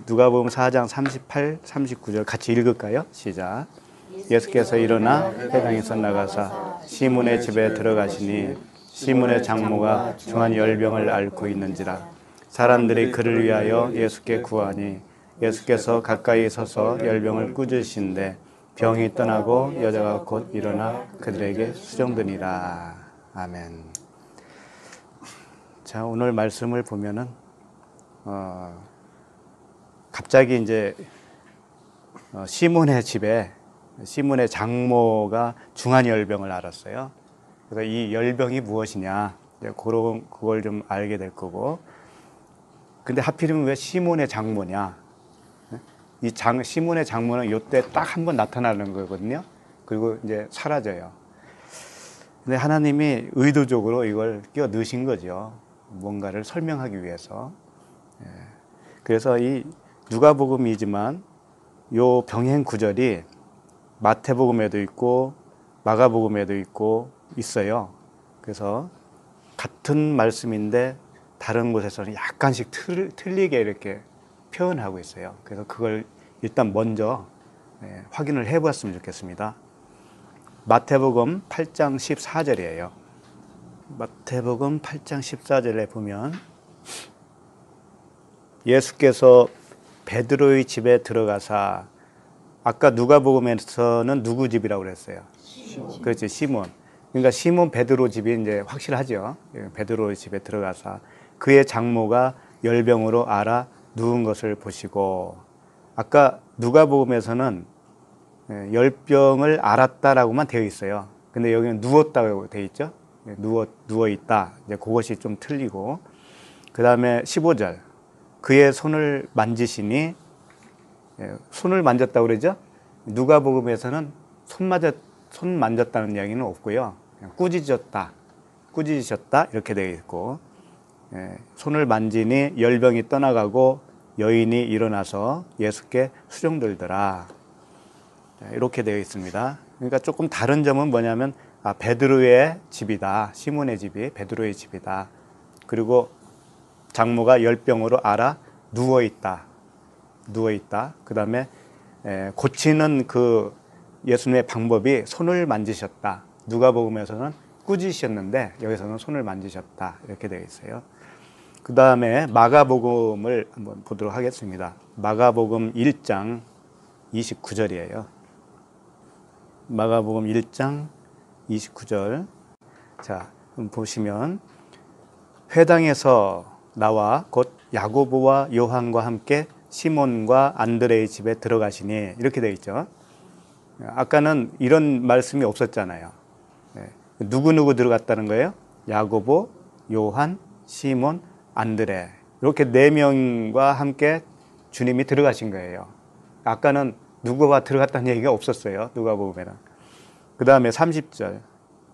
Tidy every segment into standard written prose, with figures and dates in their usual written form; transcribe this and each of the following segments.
누가복음 4장 38, 39절 같이 읽을까요? 시작. 예수께서 일어나 회당에서 나가사 시몬의 집에 들어가시니 시몬의 장모가 중한 열병을 앓고 있는지라. 사람들이 그를 위하여 예수께 구하니 예수께서 가까이 서서 열병을 꾸짖으신데 병이 떠나고 여자가 곧 일어나 그들에게 수종드니라. 아멘. 자, 오늘 말씀을 보면은 갑자기 이제 시몬의 집에 시몬의 장모가 중한 열병을 앓았어요. 그래서 이 열병이 무엇이냐, 그걸 좀 알게 될 거고. 근데 하필이면 왜 시몬의 장모냐? 이 시몬의 장모는 이때 딱 한 번 나타나는 거거든요. 그리고 이제 사라져요. 근데 하나님이 의도적으로 이걸 끼워 넣으신 거죠. 뭔가를 설명하기 위해서. 그래서 이 누가복음이지만 요 병행 구절이 마태복음에도 있고 마가복음에도 있고 있어요. 그래서 같은 말씀인데 다른 곳에서는 약간씩 틀리게 이렇게 표현하고 있어요. 그래서 그걸 일단 먼저 확인을 해보았으면 좋겠습니다. 마태복음 8장 14절이에요. 마태복음 8장 14절에 보면 예수께서 베드로의 집에 들어가사, 아까 누가복음에서는 누구 집이라고 그랬어요? 시몬. 그렇지, 시몬. 그러니까 시몬 베드로 집이 이제 확실하죠. 베드로의 집에 들어가사 그의 장모가 열병으로 앓아 누운 것을 보시고, 아까 누가복음에서는 열병을 앓았다라고만 되어 있어요. 근데 여기는 누웠다고 되어 있죠. 누워 있다. 이제 그것이 좀 틀리고, 그 다음에 15절 그의 손을 만지시니, 손을 만졌다고 그러죠. 누가복음에서는 손 만졌다는 이야기는 없고요. 그냥 꾸짖으셨다 이렇게 되어 있고, 손을 만지니 열병이 떠나가고 여인이 일어나서 예수께 수종들더라. 이렇게 되어 있습니다. 그러니까 조금 다른 점은 뭐냐면, 베드로의 집이다. 시몬의 집이 베드로의 집이다. 그리고 장모가 열병으로 앓아 누워있다. 그 다음에 고치는 그 예수님의 방법이 손을 만지셨다. 누가복음에서는 꾸짖으셨는데 여기서는 손을 만지셨다. 이렇게 되어 있어요. 그 다음에 마가복음을 한번 보도록 하겠습니다. 마가복음 1장 29절이에요. 마가복음 1장 29절. 자, 보시면 회당에서 나와 곧 야고보와 요한과 함께 시몬과 안드레의 집에 들어가시니, 이렇게 되어 있죠. 아까는 이런 말씀이 없었잖아요. 누구 들어갔다는 거예요? 야고보, 요한, 시몬, 안드레, 이렇게 4명과 함께 주님이 들어가신 거예요. 아까는 누구와 들어갔다는 얘기가 없었어요. 누가복음에는. 그 다음에 30절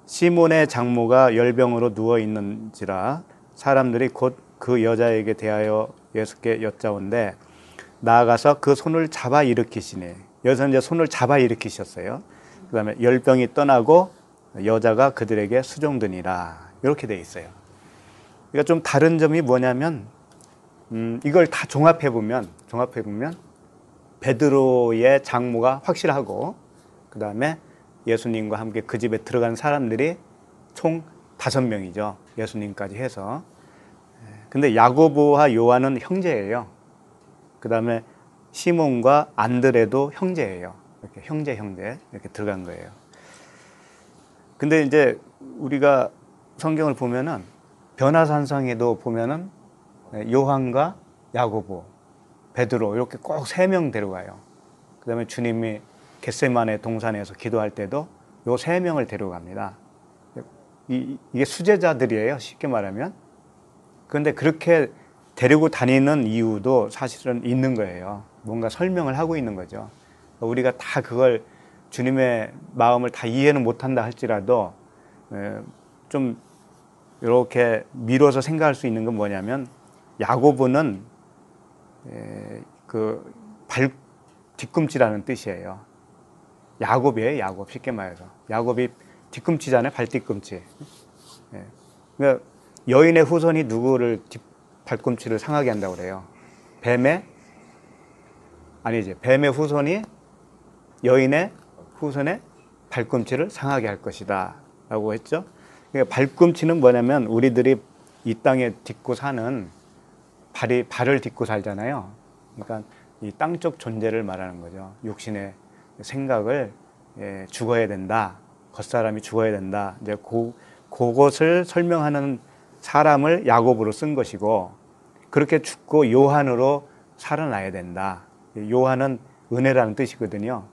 시몬의 장모가 열병으로 누워 있는지라 사람들이 곧 그 여자에게 대하여 예수께 여짜온데 나아가서 그 손을 잡아 일으키시니, 여기서 이제 손을 잡아 일으키셨어요. 그 다음에 열병이 떠나고 여자가 그들에게 수종드니라. 이렇게 돼 있어요. 그러니까 좀 다른 점이 뭐냐면, 이걸 다 종합해보면 베드로의 장모가 확실하고, 그 다음에 예수님과 함께 그 집에 들어간 사람들이 총 5명이죠. 예수님까지 해서. 근데 야고보와 요한은 형제예요. 그 다음에 시몬과 안드레도 형제예요. 이렇게 형제 이렇게 들어간 거예요. 근데 이제 우리가 성경을 보면은 변화산상에도 보면은 요한과 야고보, 베드로 이렇게 꼭 3명 데려가요. 그 다음에 주님이 겟세마네 동산에서 기도할 때도 요 3명을 데려갑니다. 이게 수제자들이에요, 쉽게 말하면. 그런데 그렇게 데리고 다니는 이유도 사실은 있는 거예요. 뭔가 설명을 하고 있는 거죠. 우리가 다 그걸 주님의 마음을 다 이해는 못한다 할지라도 좀 이렇게 미뤄서 생각할 수 있는 건 뭐냐면, 야고보는 그 뒤꿈치라는 뜻이에요. 야곱이에요, 야곱. 쉽게 말해서 야곱이 뒤꿈치잖아요, 발뒤꿈치. 그러니까 여인의 후손이 누구를 발꿈치를 상하게 한다고 그래요? 뱀의 아니지. 뱀의 후손이 여인의 후손의 발꿈치를 상하게 할 것이다 라고 했죠. 그러니까 발꿈치는 뭐냐면 우리들이 이 땅에 딛고 사는 발을 딛고 살잖아요. 그러니까 이 땅적 존재를 말하는 거죠. 육신의 생각을 죽어야 된다. 겉사람이 죽어야 된다. 이제 그것을 설명하는 사람을 야곱으로 쓴 것이고, 그렇게 죽고 요한으로 살아나야 된다. 요한은 은혜라는 뜻이거든요.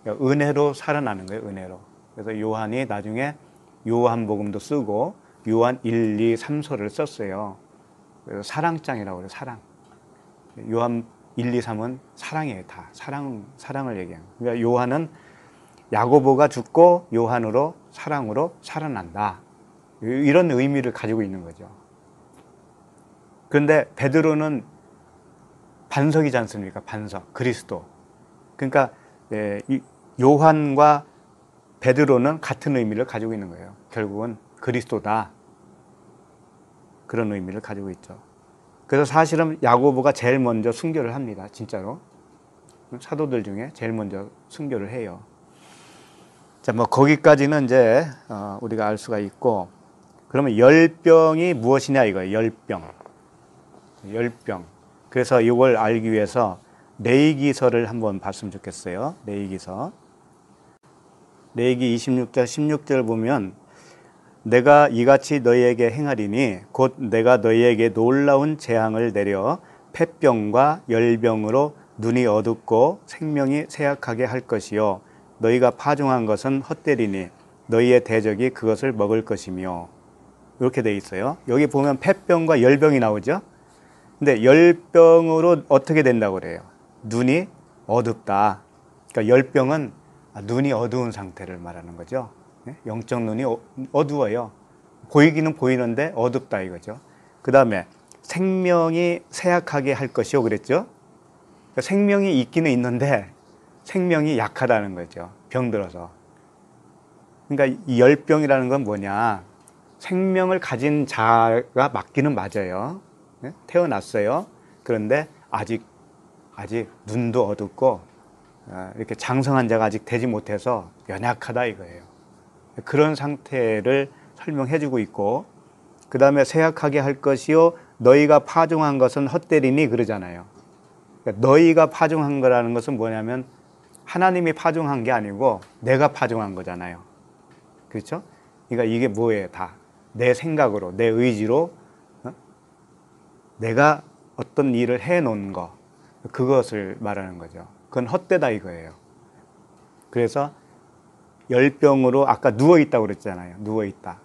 은혜로 살아나는 거예요. 은혜로. 그래서 요한이 나중에 요한복음도 쓰고 요한 1, 2, 3서를 썼어요. 그래서 사랑장이라고 그래요. 사랑. 요한 1, 2, 3은 사랑이에요. 다 사랑을 얘기해요. 그러니까 요한은 야고보가 죽고 요한으로 사랑으로 살아난다. 이런 의미를 가지고 있는 거죠. 그런데 베드로는 반석이지 않습니까? 반석, 그리스도. 그러니까 요한과 베드로는 같은 의미를 가지고 있는 거예요. 결국은 그리스도다. 그런 의미를 가지고 있죠. 그래서 사실은 야고보가 제일 먼저 순교를 합니다. 진짜로. 사도들 중에 제일 먼저 순교를 해요. 자, 뭐 거기까지는 이제 우리가 알 수가 있고, 그러면 열병이 무엇이냐 이거예요. 열병. 그래서 이걸 알기 위해서 레위기서를 한번 봤으면 좋겠어요. 레위기서. 레위기 26장 16절 보면, 내가 이같이 너희에게 행하리니 곧 내가 너희에게 놀라운 재앙을 내려 폐병과 열병으로 눈이 어둡고 생명이 쇠약하게 할 것이요 너희가 파종한 것은 헛되리니 너희의 대적이 그것을 먹을 것이며. 이렇게 돼 있어요. 여기 보면 폐병과 열병이 나오죠. 근데 열병으로 어떻게 된다고 그래요? 눈이 어둡다. 그러니까 열병은 눈이 어두운 상태를 말하는 거죠. 영적 눈이 어두워요. 보이기는 보이는데 어둡다 이거죠. 그 다음에 생명이 쇠약하게 할 것이요 그랬죠. 그러니까 생명이 있기는 있는데 생명이 약하다는 거죠. 병들어서. 그러니까 이 열병이라는 건 뭐냐, 생명을 가진 자가 맞기는 맞아요. 태어났어요. 그런데 아직 눈도 어둡고 이렇게 장성한 자가 아직 되지 못해서 연약하다 이거예요. 그런 상태를 설명해 주고 있고, 그 다음에 쇠약하게 할 것이요 너희가 파종한 것은 헛되리니 그러잖아요. 그러니까 너희가 파종한 거라는 것은 뭐냐면 하나님이 파종한 게 아니고 내가 파종한 거잖아요. 그렇죠? 그러니까 이게 뭐예요? 다 내 생각으로, 내 의지로 내가 어떤 일을 해놓은 거, 그것을 말하는 거죠. 그건 헛되다 이거예요. 그래서 열병으로 아까 누워있다고 그랬잖아요. 누워있다.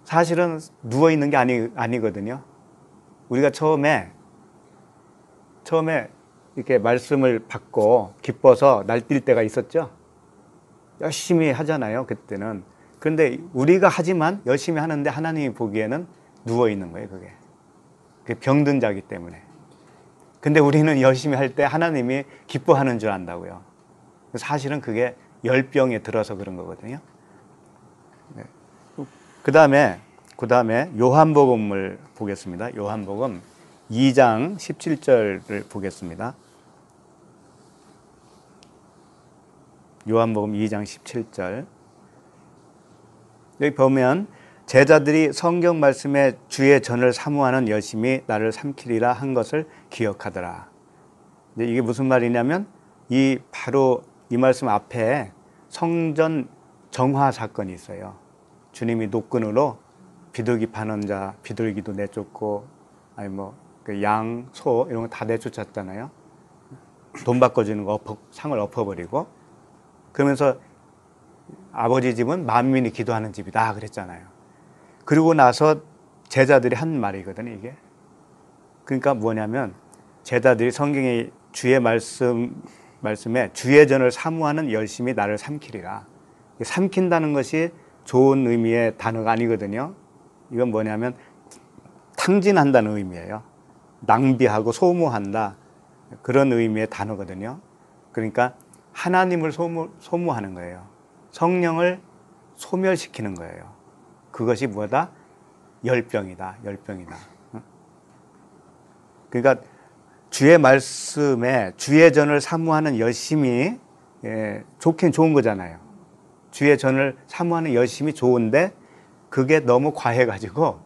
사실은 누워있는 게 아니거든요. 우리가 처음에 이렇게 말씀을 받고 기뻐서 날뛸 때가 있었죠. 열심히 하잖아요. 그때는. 그런데 우리가 하지만 열심히 하는데 하나님이 보기에는 누워있는 거예요. 그게 병든 자이기 때문에. 근데 우리는 열심히 할 때 하나님이 기뻐하는 줄 안다고요. 사실은 그게 열병에 들어서 그런 거거든요. 그 다음에 요한복음을 보겠습니다. 요한복음 2장 17절을 보겠습니다. 요한복음 2장 17절. 여기 보면 제자들이 성경 말씀에 주의 전을 사모하는 열심이 나를 삼키리라 한 것을 기억하더라. 이게 무슨 말이냐면 바로 이 말씀 앞에 성전 정화 사건이 있어요. 주님이 노끈으로 비둘기 파는 자 비둘기도 내쫓고, 아니 그 양, 소 이런 거 다 내쫓았잖아요. 돈 바꿔주는 거 상을 엎어버리고. 그러면서 아버지 집은 만민이 기도하는 집이다 그랬잖아요. 그리고 나서 제자들이 한 말이거든요, 이게. 그러니까 뭐냐면 제자들이 성경의 주의 말씀에 주의 전을 사모하는 열심이 나를 삼키리라. 삼킨다는 것이 좋은 의미의 단어가 아니거든요. 이건 뭐냐면 탕진한다는 의미예요. 낭비하고 소모한다. 그런 의미의 단어거든요. 그러니까 하나님을 소모하는 거예요. 성령을 소멸시키는 거예요. 그것이 뭐다? 열병이다. 열병이다. 그러니까 주의 말씀에 주의 전을 사모하는 열심이 좋긴 좋은 거잖아요. 주의 전을 사모하는 열심이 좋은데 그게 너무 과해가지고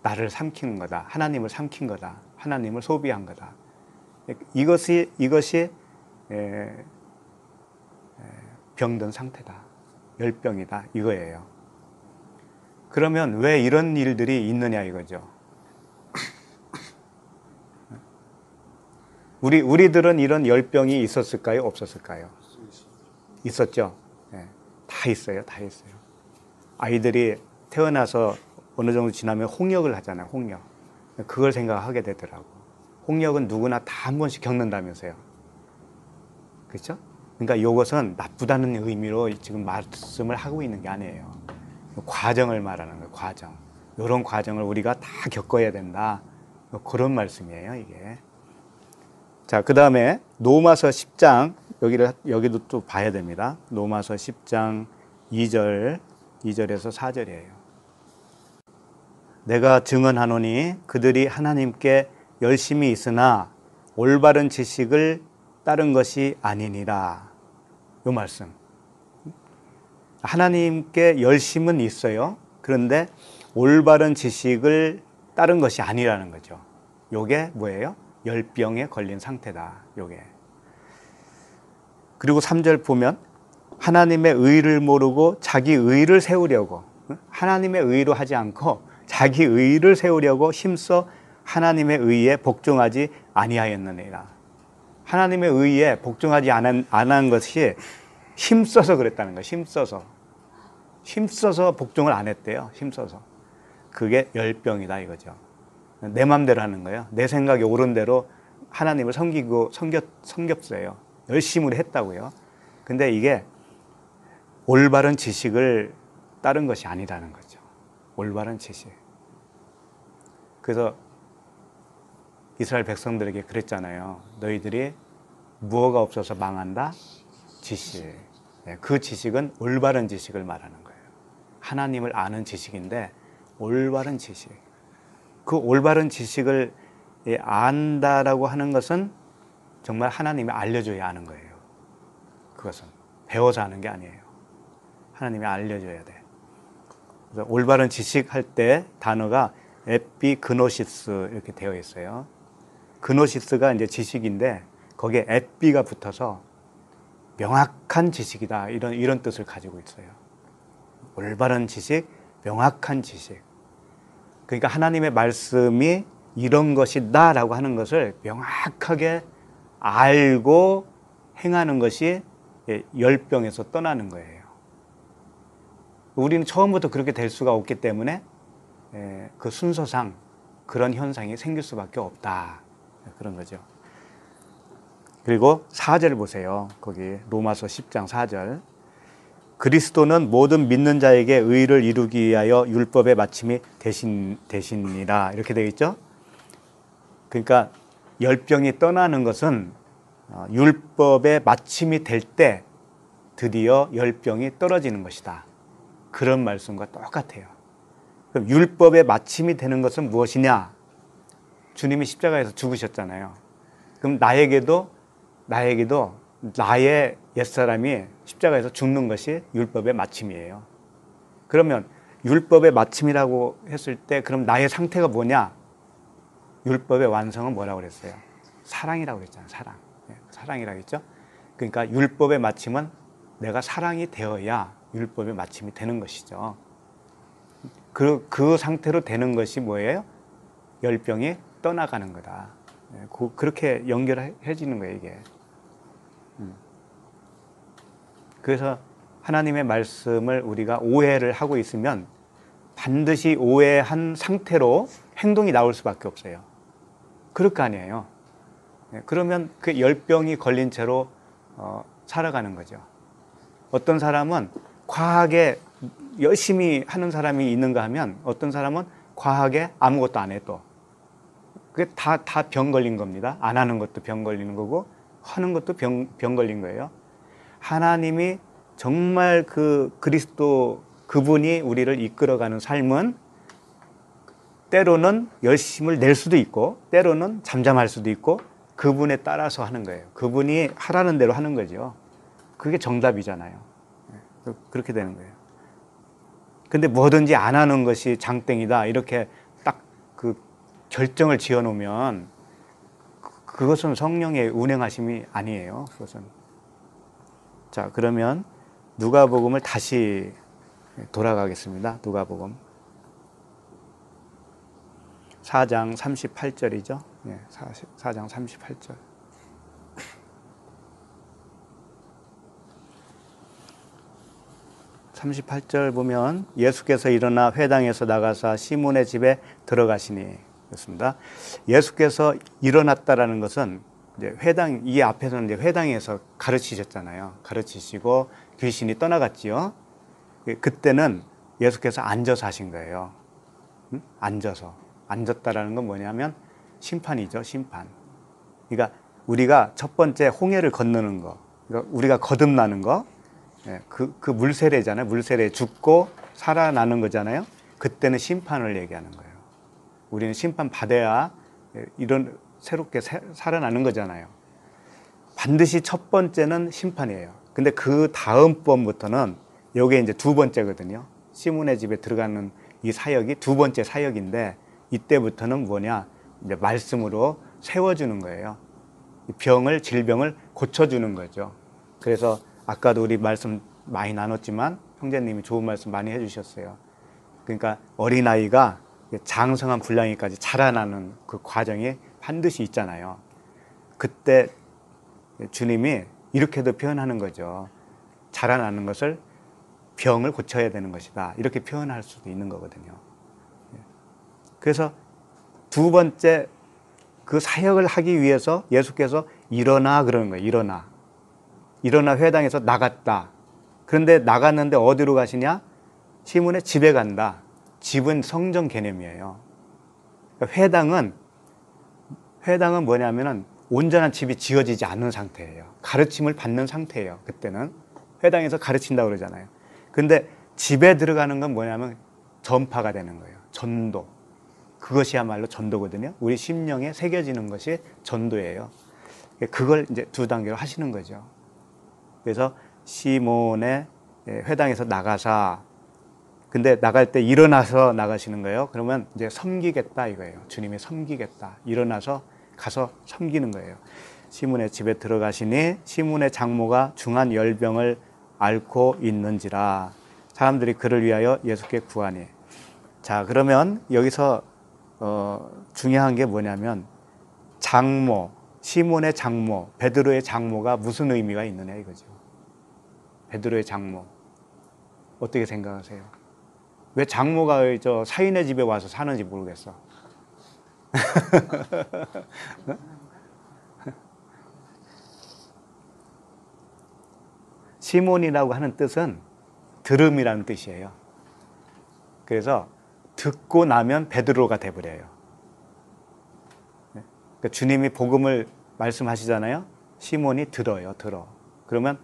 나를 삼키는 거다. 하나님을 삼킨 거다. 하나님을 소비한 거다. 이것이 병든 상태다. 열병이다. 이거예요. 그러면 왜 이런 일들이 있느냐 이거죠. 우리들은 이런 열병이 있었을까요? 없었을까요? 있었죠. 다 있어요. 다 있어요. 아이들이 태어나서 어느 정도 지나면 홍역을 하잖아요. 홍역. 그걸 생각하게 되더라고. 홍역은 누구나 다 한 번씩 겪는다면서요. 그렇죠? 그러니까 이것은 나쁘다는 의미로 지금 말씀을 하고 있는 게 아니에요. 과정을 말하는 거예요. 과정. 이런 과정을 우리가 다 겪어야 된다. 그런 말씀이에요. 이게. 자, 그 다음에 로마서 10장 여기도 또 봐야 됩니다. 로마서 10장 2절에서 4절이에요. 내가 증언하노니 그들이 하나님께 열심히 있으나 올바른 지식을 따른 것이 아니니라. 요 말씀. 하나님께 열심은 있어요. 그런데 올바른 지식을 따른 것이 아니라는 거죠. 요게 뭐예요? 열병에 걸린 상태다. 요게. 그리고 3절 보면 하나님의 의를 모르고 자기 의를 세우려고, 하나님의 의로 하지 않고 자기 의를 세우려고 힘써 하나님의 의에 복종하지 아니하였느니라. 하나님의 의에 복종하지 안 한 것이 힘써서 그랬다는 거예요. 힘써서 복종을 안 했대요. 힘써서. 그게 열병이다 이거죠. 내 맘대로 하는 거예요. 내 생각이 옳은 대로 하나님을 섬겼어요. 열심히 했다고요. 근데 이게 올바른 지식을 따른 것이 아니라는 거죠. 올바른 지식. 그래서 이스라엘 백성들에게 그랬잖아요. 너희들이 무엇가 없어서 망한다? 지식. 그 지식은 올바른 지식을 말하는 거예요. 하나님을 아는 지식인데 올바른 지식. 그 올바른 지식을 안다라고 하는 것은 정말 하나님이 알려줘야 하는 거예요. 그것은 배워서 하는 게 아니에요. 하나님이 알려줘야 돼. 그래서 올바른 지식 할 때 단어가 에피그노시스 이렇게 되어 있어요. 그노시스가 이제 지식인데 거기에 에피가 붙어서 명확한 지식이다 이런 뜻을 가지고 있어요. 올바른 지식, 명확한 지식. 그러니까 하나님의 말씀이 이런 것이다라고 하는 것을 명확하게 알고 행하는 것이 열병에서 떠나는 거예요. 우리는 처음부터 그렇게 될 수가 없기 때문에 그 순서상 그런 현상이 생길 수밖에 없다. 그런 거죠. 그리고 4절 보세요. 거기 로마서 10장 4절. 그리스도는 모든 믿는 자에게 의를 이루기 위하여 율법의 마침이 되시니라. 이렇게 되어 있죠. 그러니까 열병이 떠나는 것은 율법의 마침이 될 때 드디어 열병이 떨어지는 것이다. 그런 말씀과 똑같아요. 그럼 율법의 마침이 되는 것은 무엇이냐? 주님이 십자가에서 죽으셨잖아요. 그럼 나에게도 나의 옛사람이 십자가에서 죽는 것이 율법의 마침이에요. 그러면 율법의 마침이라고 했을 때 그럼 나의 상태가 뭐냐? 율법의 완성은 뭐라고 그랬어요? 사랑이라고 그랬잖아요. 사랑이라고 했죠. 그러니까 율법의 마침은 내가 사랑이 되어야 율법의 마침이 되는 것이죠. 그 상태로 되는 것이 뭐예요? 열병이 떠나가는 거다. 그렇게 연결해지는 거예요, 이게. 그래서 하나님의 말씀을 우리가 오해를 하고 있으면 반드시 오해한 상태로 행동이 나올 수밖에 없어요. 그럴 거 아니에요. 그러면 그 열병이 걸린 채로 살아가는 거죠. 어떤 사람은 과하게 열심히 하는 사람이 있는가 하면 어떤 사람은 과하게 아무것도 안 해도 그게 다 병 걸린 겁니다. 안 하는 것도 병 걸리는 거고 하는 것도 병 걸린 거예요. 하나님이 정말 그리스도 그분이 우리를 이끌어가는 삶은 때로는 열심을 낼 수도 있고 때로는 잠잠할 수도 있고 그분에 따라서 하는 거예요. 그분이 하라는 대로 하는 거죠. 그게 정답이잖아요. 그렇게 되는 거예요. 근데 뭐든지 안 하는 것이 장땡이다 이렇게 딱 그 결정을 지어 놓으면 그것은 성령의 운행하심이 아니에요. 그것은. 자, 그러면 누가복음을 다시 돌아가겠습니다. 누가복음 4장 38절이죠. 네, 4장 38절. 보면 예수께서 일어나 회당에서 나가사 시몬의 집에 들어가시니 그렇습니다. 예수께서 일어났다라는 것은 이제 회당 이 앞에서는 이제 회당에서 가르치셨잖아요. 가르치시고 귀신이 떠나갔지요. 그때는 예수께서 앉아서 하신 거예요. 앉았다라는 건 뭐냐면 심판이죠, 심판. 그러니까 우리가 첫 번째 홍해를 건너는 거, 그러니까 우리가 거듭나는 거, 그 물세례잖아요. 물세례 죽고 살아나는 거잖아요. 그때는 심판을 얘기하는 거예요. 우리는 심판 받아야 이런 새롭게 살아나는 거잖아요. 반드시 첫 번째는 심판이에요. 근데 그 다음 번부터는 이게 이제 두 번째거든요. 시몬의 집에 들어가는 이 사역이 두 번째 사역인데 이때부터는 뭐냐? 이제 말씀으로 세워주는 거예요. 질병을 고쳐주는 거죠. 그래서 아까도 우리 말씀 많이 나눴지만 형제님이 좋은 말씀 많이 해주셨어요. 그러니까 어린아이가 장성한 분량이까지 자라나는 그 과정이 반드시 있잖아요. 그때 주님이 이렇게도 표현하는 거죠. 자라나는 것을 병을 고쳐야 되는 것이다. 이렇게 표현할 수도 있는 거거든요. 그래서 두 번째 그 사역을 하기 위해서 예수께서 일어나 그러는 거예요. 일어나 회당에서 나갔다. 그런데 나갔는데 어디로 가시냐? 시몬의 집에 간다. 집은 성전 개념이에요. 그러니까 회당은 뭐냐면은 온전한 집이 지어지지 않는 상태예요. 가르침을 받는 상태예요. 그때는 회당에서 가르친다고 그러잖아요. 근데 집에 들어가는 건 뭐냐면 전파가 되는 거예요. 전도. 그것이야말로 전도거든요. 우리 심령에 새겨지는 것이 전도예요. 그걸 이제 두 단계로 하시는 거죠. 그래서 시몬의 회당에서 나가사, 근데 나갈 때 일어나서 나가시는 거예요. 그러면 이제 섬기겠다 이거예요. 주님이 섬기겠다. 일어나서 가서 섬기는 거예요. 시몬의 집에 들어가시니 시몬의 장모가 중한 열병을 앓고 있는지라 사람들이 그를 위하여 예수께 구하니. 자, 그러면 여기서 중요한 게 뭐냐면 장모, 시몬의 장모, 베드로의 장모가 무슨 의미가 있느냐 이거죠. 베드로의 장모. 어떻게 생각하세요? 왜 장모가 저 사인의 집에 와서 사는지 모르겠어. 시몬이라고 하는 뜻은 들음이라는 뜻이에요. 그래서 듣고 나면 베드로가 돼버려요. 그러니까 주님이 복음을 말씀하시잖아요. 시몬이 들어요. 그러면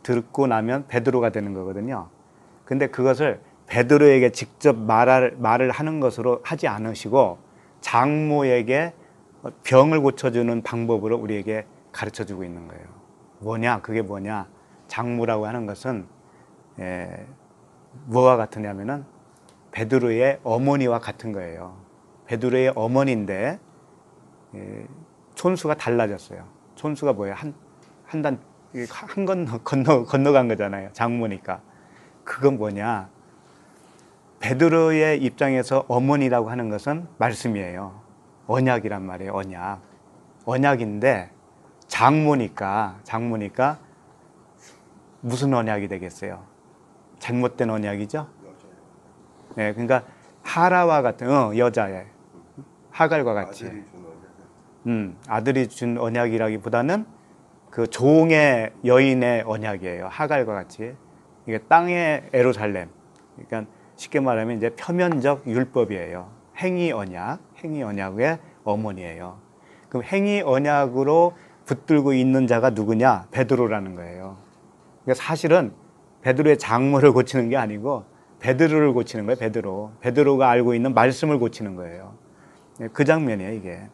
듣고 나면 베드로가 되는 거거든요. 근데 그것을 베드로에게 직접 말을 하는 것으로 하지 않으시고 장모에게 병을 고쳐주는 방법으로 우리에게 가르쳐주고 있는 거예요. 뭐냐? 그게 뭐냐? 장모라고 하는 것은 뭐와 같으냐면은 베드로의 어머니와 같은 거예요. 베드로의 어머니인데 촌수가 달라졌어요. 촌수가 뭐예요? 한 건너간 거잖아요. 장모니까. 그건 뭐냐? 베드로의 입장에서 어머니라고 하는 것은 말씀이에요. 언약이란 말이에요. 언약인데 장모니까 무슨 언약이 되겠어요? 잘못된 언약이죠? 네, 그러니까 하라와 같은 여자의 하갈과 같이 아들이 준 언약이라기보다는 그 종의 여인의 언약이에요. 하갈과 같이. 이게 땅의 예루살렘. 그러니까 쉽게 말하면 이제 표면적 율법이에요. 행위 언약의 어머니예요. 그럼 행위 언약으로 붙들고 있는 자가 누구냐? 베드로라는 거예요. 그러니까 사실은 베드로의 장모를 고치는 게 아니고 베드로를 고치는 거예요. 베드로가 알고 있는 말씀을 고치는 거예요. 그 장면이에요, 이게.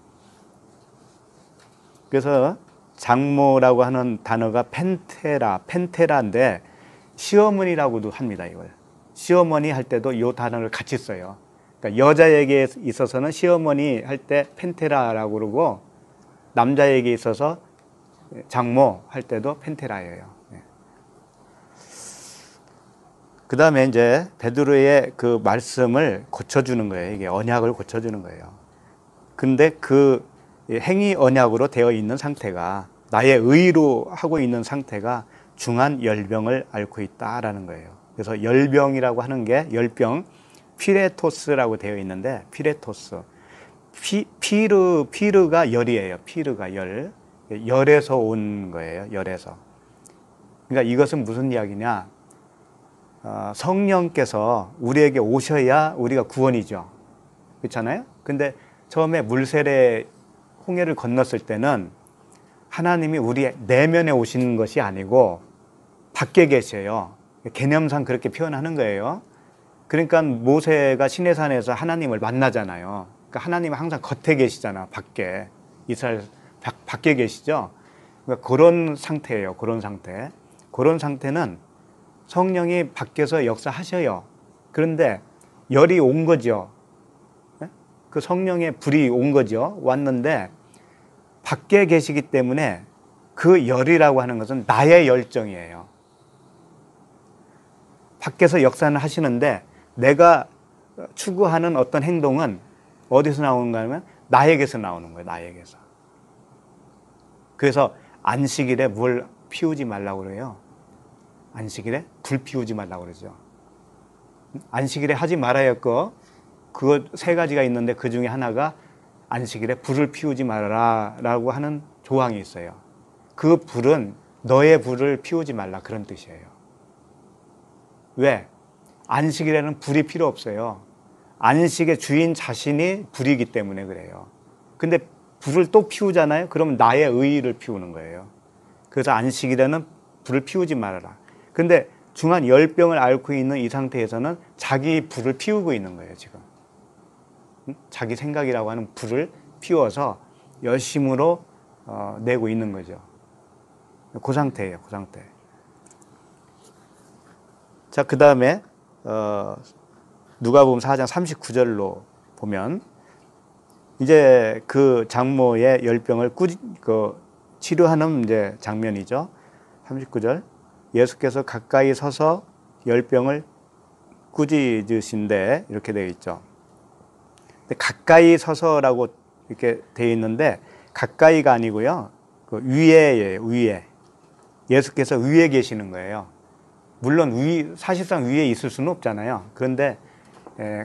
그래서 장모라고 하는 단어가 펜테라인데 시어머니라고도 합니다. 이걸 시어머니 할 때도 이 단어를 같이 써요. 그러니까 여자에게 있어서는 시어머니 할 때 펜테라라고 그러고 남자에게 있어서 장모 할 때도 펜테라예요. 그 다음에 이제 베드로의 그 말씀을 고쳐주는 거예요. 이게 언약을 고쳐주는 거예요. 근데 그 행위 언약으로 되어 있는 상태가 나의 의로 하고 있는 상태가 중한 열병을 앓고 있다라는 거예요. 그래서 열병이라고 하는 게 열병 피레토스라고 되어 있는데 피레토스 피르가 열이에요. 피르가 열에서 온 거예요. 열에서. 그러니까 이것은 무슨 이야기냐? 성령께서 우리에게 오셔야 우리가 구원이죠. 그렇잖아요? 근데 처음에 물세례 홍해를 건넜을 때는 하나님이 우리 내면에 오시는 것이 아니고 밖에 계셔요. 개념상 그렇게 표현하는 거예요. 그러니까 모세가 시내산에서 하나님을 만나잖아요. 그러니까 하나님은 항상 겉에 계시잖아. 밖에. 이스라엘 밖에 계시죠. 그러니까 그런 상태예요. 그런 상태. 그런 상태는 성령이 밖에서 역사하셔요. 그런데 열이 온 거죠. 그 성령의 불이 온 거죠. 왔는데 밖에 계시기 때문에 그 열이라고 하는 것은 나의 열정이에요. 밖에서 역사는 하시는데 내가 추구하는 어떤 행동은 어디서 나오는가 하면 나에게서 나오는 거예요. 나에게서. 그래서 안식일에 뭘 피우지 말라고 그래요. 안식일에 불 피우지 말라고 그러죠. 안식일에 하지 말아야 할 거 그거 세 가지가 있는데 그 중에 하나가 안식일에 불을 피우지 말아라라고 하는 조항이 있어요. 그 불은 너의 불을 피우지 말라 그런 뜻이에요. 왜? 안식일에는 불이 필요 없어요. 안식의 주인 자신이 불이기 때문에 그래요. 근데 불을 또 피우잖아요. 그러면 나의 의의를 피우는 거예요. 그래서 안식일에는 불을 피우지 말아라. 근데 중한 열병을 앓고 있는 이 상태에서는 자기 불을 피우고 있는 거예요, 지금. 자기 생각이라고 하는 불을 피워서 열심으로 내고 있는 거죠. 그 상태예요, 그 상태. 자, 그 다음에 누가복음 4장 39절로 보면 이제 그 장모의 열병을 치료하는 이제 장면이죠. 39절. 예수께서 가까이 서서 열병을 꾸짖으신데 이렇게 되어 있죠. 근데 가까이 서서라고 이렇게 되어 있는데 가까이가 아니고요. 그 위에예요. 위에. 예수께서 위에 계시는 거예요. 물론 사실상 위에 있을 수는 없잖아요. 그런데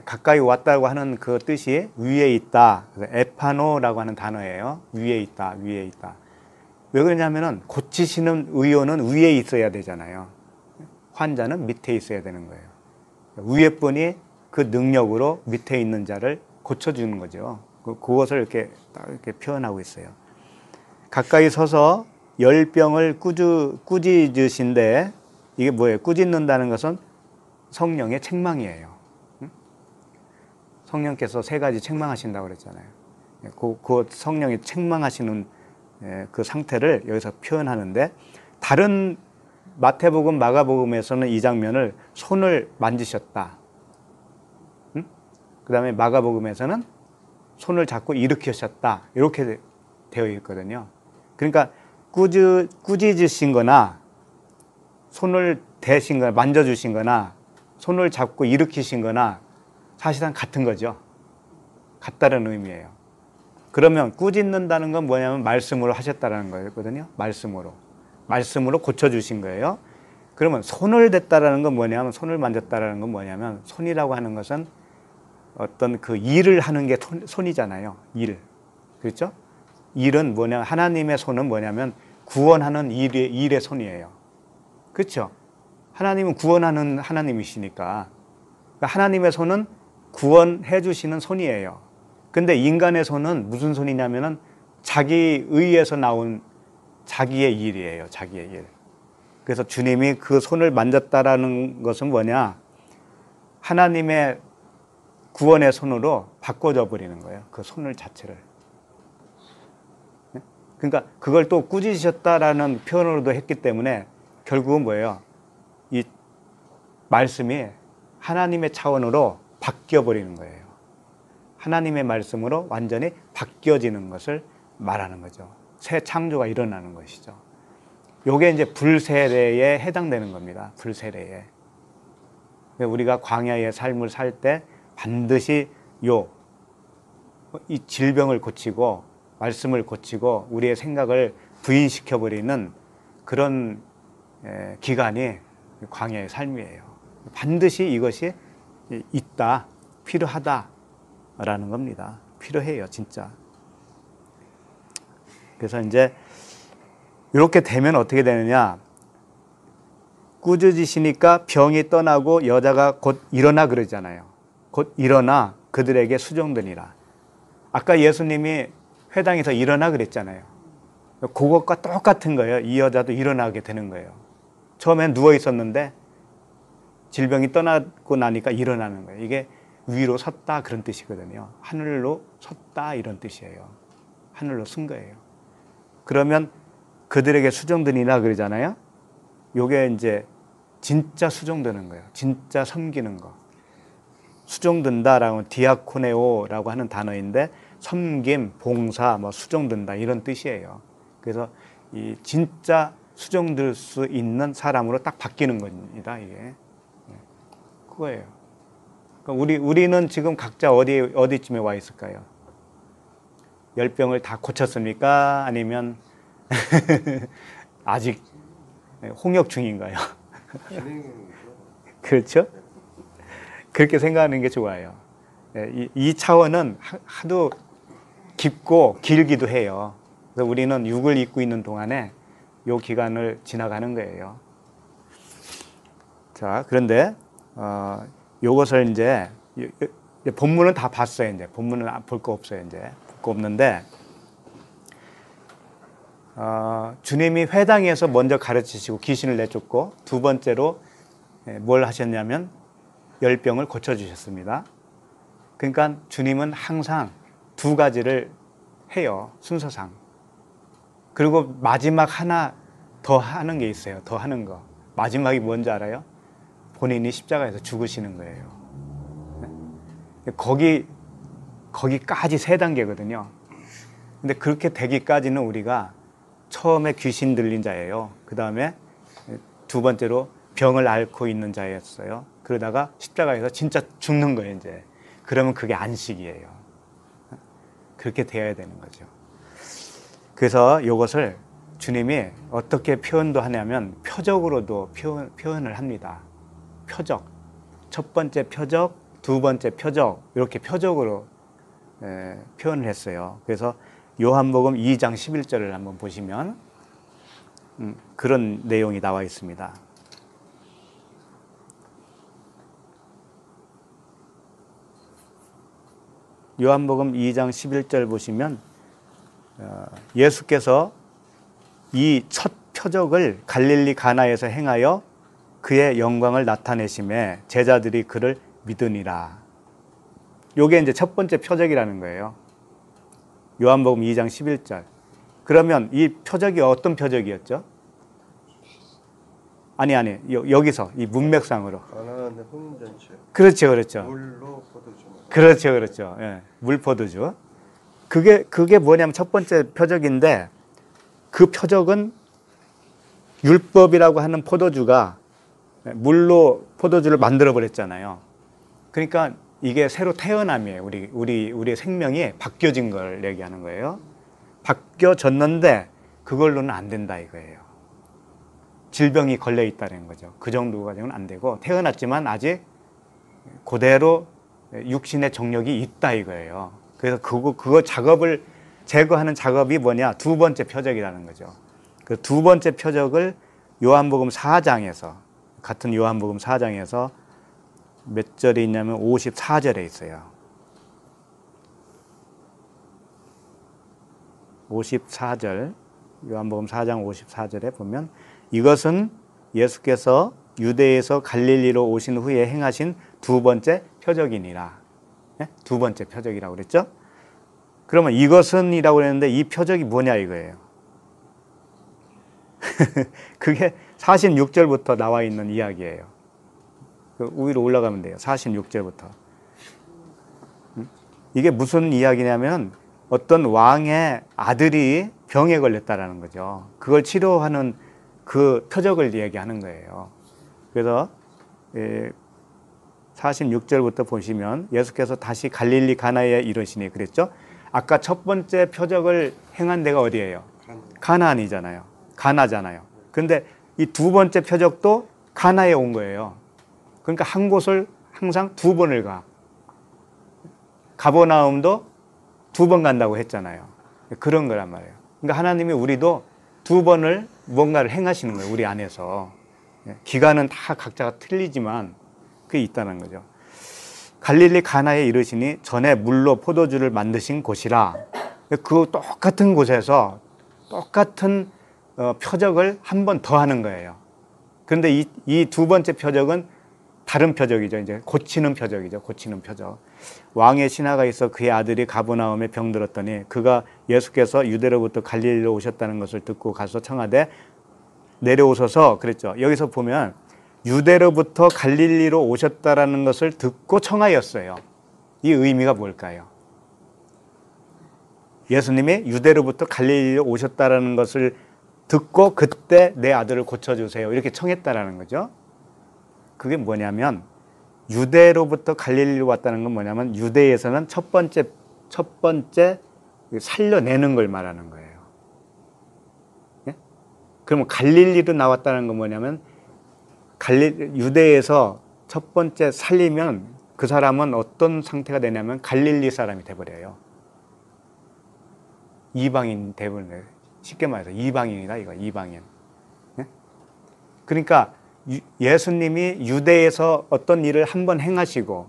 가까이 왔다고 하는 그 뜻이 위에 있다. 에파노라고 하는 단어예요. 위에 있다. 위에 있다. 왜 그러냐면은 고치시는 의원은 위에 있어야 되잖아요. 환자는 밑에 있어야 되는 거예요. 위에 분이 그 능력으로 밑에 있는 자를 고쳐주는 거죠. 그것을 이렇게 표현하고 있어요. 가까이 서서 열병을 꾸짖으신데 이게 뭐예요? 꾸짖는다는 것은 성령의 책망이에요. 성령께서 세 가지 책망하신다고 그랬잖아요. 그 성령이 책망하시는 그 상태를 여기서 표현하는데 다른 마태복음, 마가복음에서는 이 장면을 손을 만지셨다. 그 다음에 마가복음에서는 손을 잡고 일으키셨다. 이렇게 되어 있거든요. 그러니까 꾸짖으신 거나 손을 대신 거나 만져주신 거나 손을 잡고 일으키신 거나 사실상 같은 거죠. 같다는 의미예요. 그러면 꾸짖는다는 건 뭐냐면 말씀으로 하셨다는 거였거든요. 말씀으로 고쳐주신 거예요. 그러면 손을 댔다라는 건 뭐냐면 손을 만졌다라는 건 뭐냐면 손이라고 하는 것은 어떤 그 일을 하는 게 손이잖아요. 일. 그렇죠? 일은 뭐냐 하나님의 손은 뭐냐면 구원하는 일의 손이에요. 그렇죠? 하나님은 구원하는 하나님이시니까 하나님의 손은 구원해 주시는 손이에요. 근데 인간의 손은 무슨 손이냐면은 자기 의에서 나온 자기의 일이에요. 자기의 일. 그래서 주님이 그 손을 만졌다라는 것은 뭐냐? 하나님의 구원의 손으로 바꿔줘 버리는 거예요. 그 손을 자체를. 그러니까 그걸 또 꾸짖으셨다라는 표현으로도 했기 때문에 결국은 뭐예요? 이 말씀이 하나님의 차원으로 바뀌어버리는 거예요. 하나님의 말씀으로 완전히 바뀌어지는 것을 말하는 거죠. 새 창조가 일어나는 것이죠. 요게 이제 불세례에 해당되는 겁니다. 불세례에. 우리가 광야의 삶을 살 때 반드시 이 질병을 고치고 말씀을 고치고 우리의 생각을 부인시켜버리는 그런 기간이 광야의 삶이에요. 반드시 이것이 있다, 필요하다라는 겁니다. 필요해요, 진짜. 그래서 이제 이렇게 되면 어떻게 되느냐? 꾸짖으시니까 병이 떠나고 여자가 곧 일어나 그러잖아요. 곧 일어나 그들에게 수종되니라. 아까 예수님이 회당에서 일어나 그랬잖아요. 그것과 똑같은 거예요. 이 여자도 일어나게 되는 거예요. 처음엔 누워 있었는데 질병이 떠나고 나니까 일어나는 거예요. 이게 위로 섰다 그런 뜻이거든요. 하늘로 섰다 이런 뜻이에요. 하늘로 쓴 거예요. 그러면 그들에게 수종되니라 그러잖아요. 요게 이제 진짜 수종되는 거예요. 진짜 섬기는 거. 수종된다라고 디아코네오라고 하는 단어인데 섬김, 봉사, 수종된다 이런 뜻이에요. 그래서 이 진짜 수종될 수 있는 사람으로 딱 바뀌는 겁니다. 이게 그거예요. 그러니까 우리는 지금 각자 어디쯤에 와 있을까요? 열병을 다 고쳤습니까? 아니면 아직 홍역 중인가요? 그렇죠? 그렇게 생각하는 게 좋아요. 이 차원은 하도 깊고 길기도 해요. 그래서 우리는 육을 입고 있는 동안에 이 기간을 지나가는 거예요. 자, 그런데 요것을 이제 본문은 다 봤어요. 이제 본문은 볼 거 없어요. 이제 볼 거 없는데 주님이 회당에서 먼저 가르치시고 귀신을 내쫓고 두 번째로 뭘 하셨냐면 열병을 고쳐주셨습니다. 그러니까 주님은 항상 두 가지를 해요. 순서상. 그리고 마지막 하나 더 하는 게 있어요. 더 하는 거. 마지막이 뭔지 알아요? 본인이 십자가에서 죽으시는 거예요. 거기까지 세 단계거든요. 근데 그렇게 되기까지는 우리가 처음에 귀신 들린 자예요. 그 다음에 두 번째로 병을 앓고 있는 자였어요. 그러다가 십자가에서 진짜 죽는 거예요, 이제. 그러면 그게 안식이에요. 그렇게 되어야 되는 거죠. 그래서 이것을 주님이 어떻게 표현도 하냐면 표적으로도 표현을 합니다. 표적. 첫 번째 표적, 두 번째 표적, 이렇게 표적으로 표현을 했어요. 그래서 요한복음 2장 11절을 한번 보시면 그런 내용이 나와 있습니다. 요한복음 2장 11절 보시면 예수께서 이 첫 표적을 갈릴리 가나에서 행하여 그의 영광을 나타내심에 제자들이 그를 믿으니라. 요게 이제 첫 번째 표적이라는 거예요. 요한복음 2장 11절. 그러면 이 표적이 어떤 표적이었죠? 아니 여기서 이 문맥상으로. 가나안의 혼인잔치. 그렇죠. 물로 포도주. 그렇죠. 예, 물 포도주. 그게 뭐냐면 첫 번째 표적인데 그 표적은 율법이라고 하는 포도주가 물로 포도주를 만들어 버렸잖아요. 그러니까 이게 새로 태어남이에요. 우리의 생명이 바뀌어진 걸 얘기하는 거예요. 바뀌어졌는데 그걸로는 안 된다 이거예요. 질병이 걸려 있다는 거죠. 그 정도 가지고는 안 되고 태어났지만 아직 그대로 육신의 정력이 있다 이거예요. 그래서 그거 작업을 제거하는 작업이 뭐냐? 두 번째 표적이라는 거죠. 그 두 번째 표적을 요한복음 4장에서 같은 요한복음 4장에서 몇 절에 있냐면 54절에 있어요. 54절 요한복음 4장 54절에 보면 이것은 예수께서 유대에서 갈릴리로 오신 후에 행하신 두 번째 표적이니라. 네? 두 번째 표적이라고 그랬죠? 그러면 이것은이라고 그랬는데 이 표적이 뭐냐 이거예요. 그게 46절부터 나와 있는 이야기예요. 그 위로 올라가면 돼요. 46절부터. 이게 무슨 이야기냐면 어떤 왕의 아들이 병에 걸렸다라는 거죠. 그걸 치료하는 그 표적을 얘기하는 거예요. 그래서 46절부터 보시면 예수께서 다시 갈릴리 가나에 이르시니 그랬죠. 아까 첫 번째 표적을 행한 데가 어디예요? 가나안이잖아요. 가나잖아요. 그런데 이 두 번째 표적도 가나에 온 거예요. 그러니까 한 곳을 항상 두 번을 가. 가버나움도 두 번 간다고 했잖아요. 그런 거란 말이에요. 그러니까 하나님이 우리도 두 번을 뭔가를 행하시는 거예요. 우리 안에서. 기간은 다 각자가 틀리지만 그게 있다는 거죠. 갈릴리 가나에 이르시니 전에 물로 포도주를 만드신 곳이라. 그 똑같은 곳에서 똑같은 표적을 한 번 더 하는 거예요. 그런데 이 두 번째 표적은 다른 표적이죠. 이제 고치는 표적이죠. 고치는 표적. 왕의 신하가 있어 그의 아들이 가버나움에 병들었더니 그가 예수께서 유대로부터 갈릴리로 오셨다는 것을 듣고 가서 청하되 내려오셔서 그랬죠. 여기서 보면 유대로부터 갈릴리로 오셨다라는 것을 듣고 청하였어요. 이 의미가 뭘까요? 예수님이 유대로부터 갈릴리로 오셨다라는 것을 듣고 그때 내 아들을 고쳐주세요. 이렇게 청했다라는 거죠. 그게 뭐냐면 유대로부터 갈릴리로 왔다는 건 뭐냐면 유대에서는 첫 번째 살려내는 걸 말하는 거예요. 예? 그러면 갈릴리로 나왔다는 건 뭐냐면 유대에서 첫 번째 살리면 그 사람은 어떤 상태가 되냐면 갈릴리 사람이 돼버려요. 이방인 돼버려요. 쉽게 말해서 이방인이다 이거 이방인. 예? 그러니까 예수님이 유대에서 어떤 일을 한번 행하시고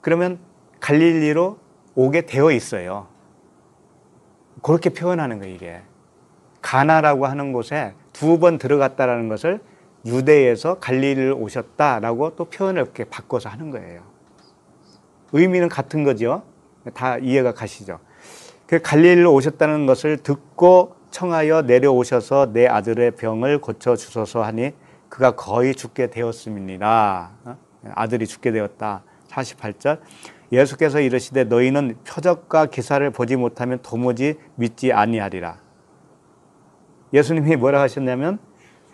그러면 갈릴리로 오게 되어 있어요. 그렇게 표현하는 거예요. 이게 가나라고 하는 곳에 두 번 들어갔다라는 것을 유대에서 갈릴리를 오셨다라고 또 표현을 이렇게 바꿔서 하는 거예요. 의미는 같은 거죠. 다 이해가 가시죠. 그 갈릴리로 오셨다는 것을 듣고 청하여 내려오셔서 내 아들의 병을 고쳐 주소서 하니 그가 거의 죽게 되었음이니라. 아들이 죽게 되었다. 48절. 예수께서 이르시되 너희는 표적과 기사를 보지 못하면 도무지 믿지 아니하리라. 예수님이 뭐라 하셨냐면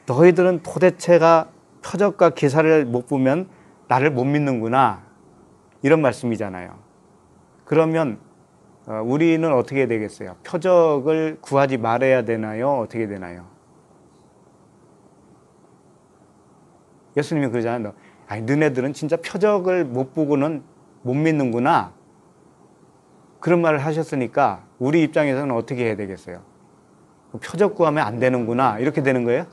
너희들은 도대체가 표적과 기사를 못 보면 나를 못 믿는구나. 이런 말씀이잖아요. 그러면 우리는 어떻게 되겠어요? 표적을 구하지 말아야 되나요? 어떻게 되나요? 예수님이 그러잖아요. 아니, 너네들은 진짜 표적을 못 보고는 못 믿는구나. 그런 말을 하셨으니까 우리 입장에서는 어떻게 해야 되겠어요? 표적 구하면 안 되는구나. 이렇게 되는 거예요?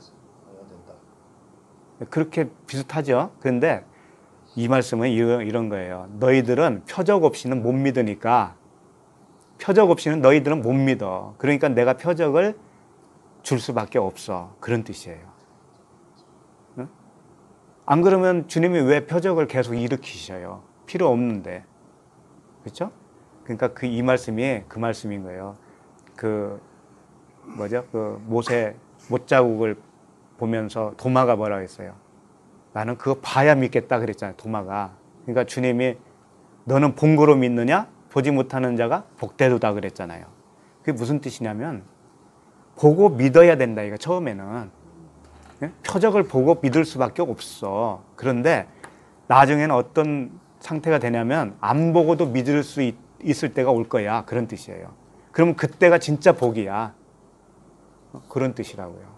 그렇게 비슷하죠. 그런데 이 말씀은 이런 거예요. 너희들은 표적 없이는 못 믿으니까 표적 없이는 너희들은 못 믿어. 그러니까 내가 표적을 줄 수밖에 없어. 그런 뜻이에요. 안 그러면 주님이 왜 표적을 계속 일으키셔요? 필요 없는데. 그렇죠? 그러니까 이 말씀이 그 말씀인 거예요. 그 모세 못자국을 보면서 도마가 뭐라고 했어요? 나는 그거 봐야 믿겠다 그랬잖아요. 도마가. 그러니까 주님이 너는 본 거로 믿느냐? 보지 못하는 자가 복되도다 그랬잖아요. 그게 무슨 뜻이냐면 보고 믿어야 된다. 이거 처음에는. 표적을 보고 믿을 수밖에 없어. 그런데 나중에는 어떤 상태가 되냐면 안 보고도 믿을 수 있을 때가 올 거야. 그런 뜻이에요. 그럼 그때가 진짜 복이야. 그런 뜻이라고요.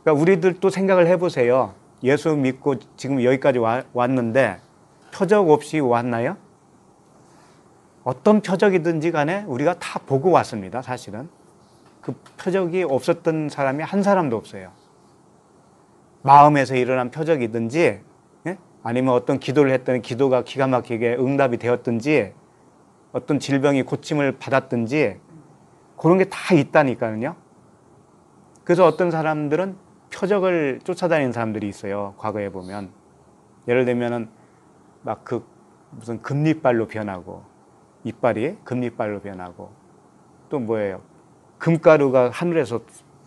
그러니까 우리들도 생각을 해보세요. 예수 믿고 지금 여기까지 왔는데 표적 없이 왔나요? 어떤 표적이든지 간에 우리가 다 보고 왔습니다. 사실은. 그 표적이 없었던 사람이 한 사람도 없어요. 마음에서 일어난 표적이든지 아니면 어떤 기도를 했더니 기도가 기가 막히게 응답이 되었든지 어떤 질병이 고침을 받았든지 그런 게 다 있다니까요. 그래서 어떤 사람들은 표적을 쫓아다니는 사람들이 있어요. 과거에 보면 예를 들면은 막 무슨 금리빨로 변하고 이빨이 금리빨로 변하고 또 뭐예요? 금가루가 하늘에서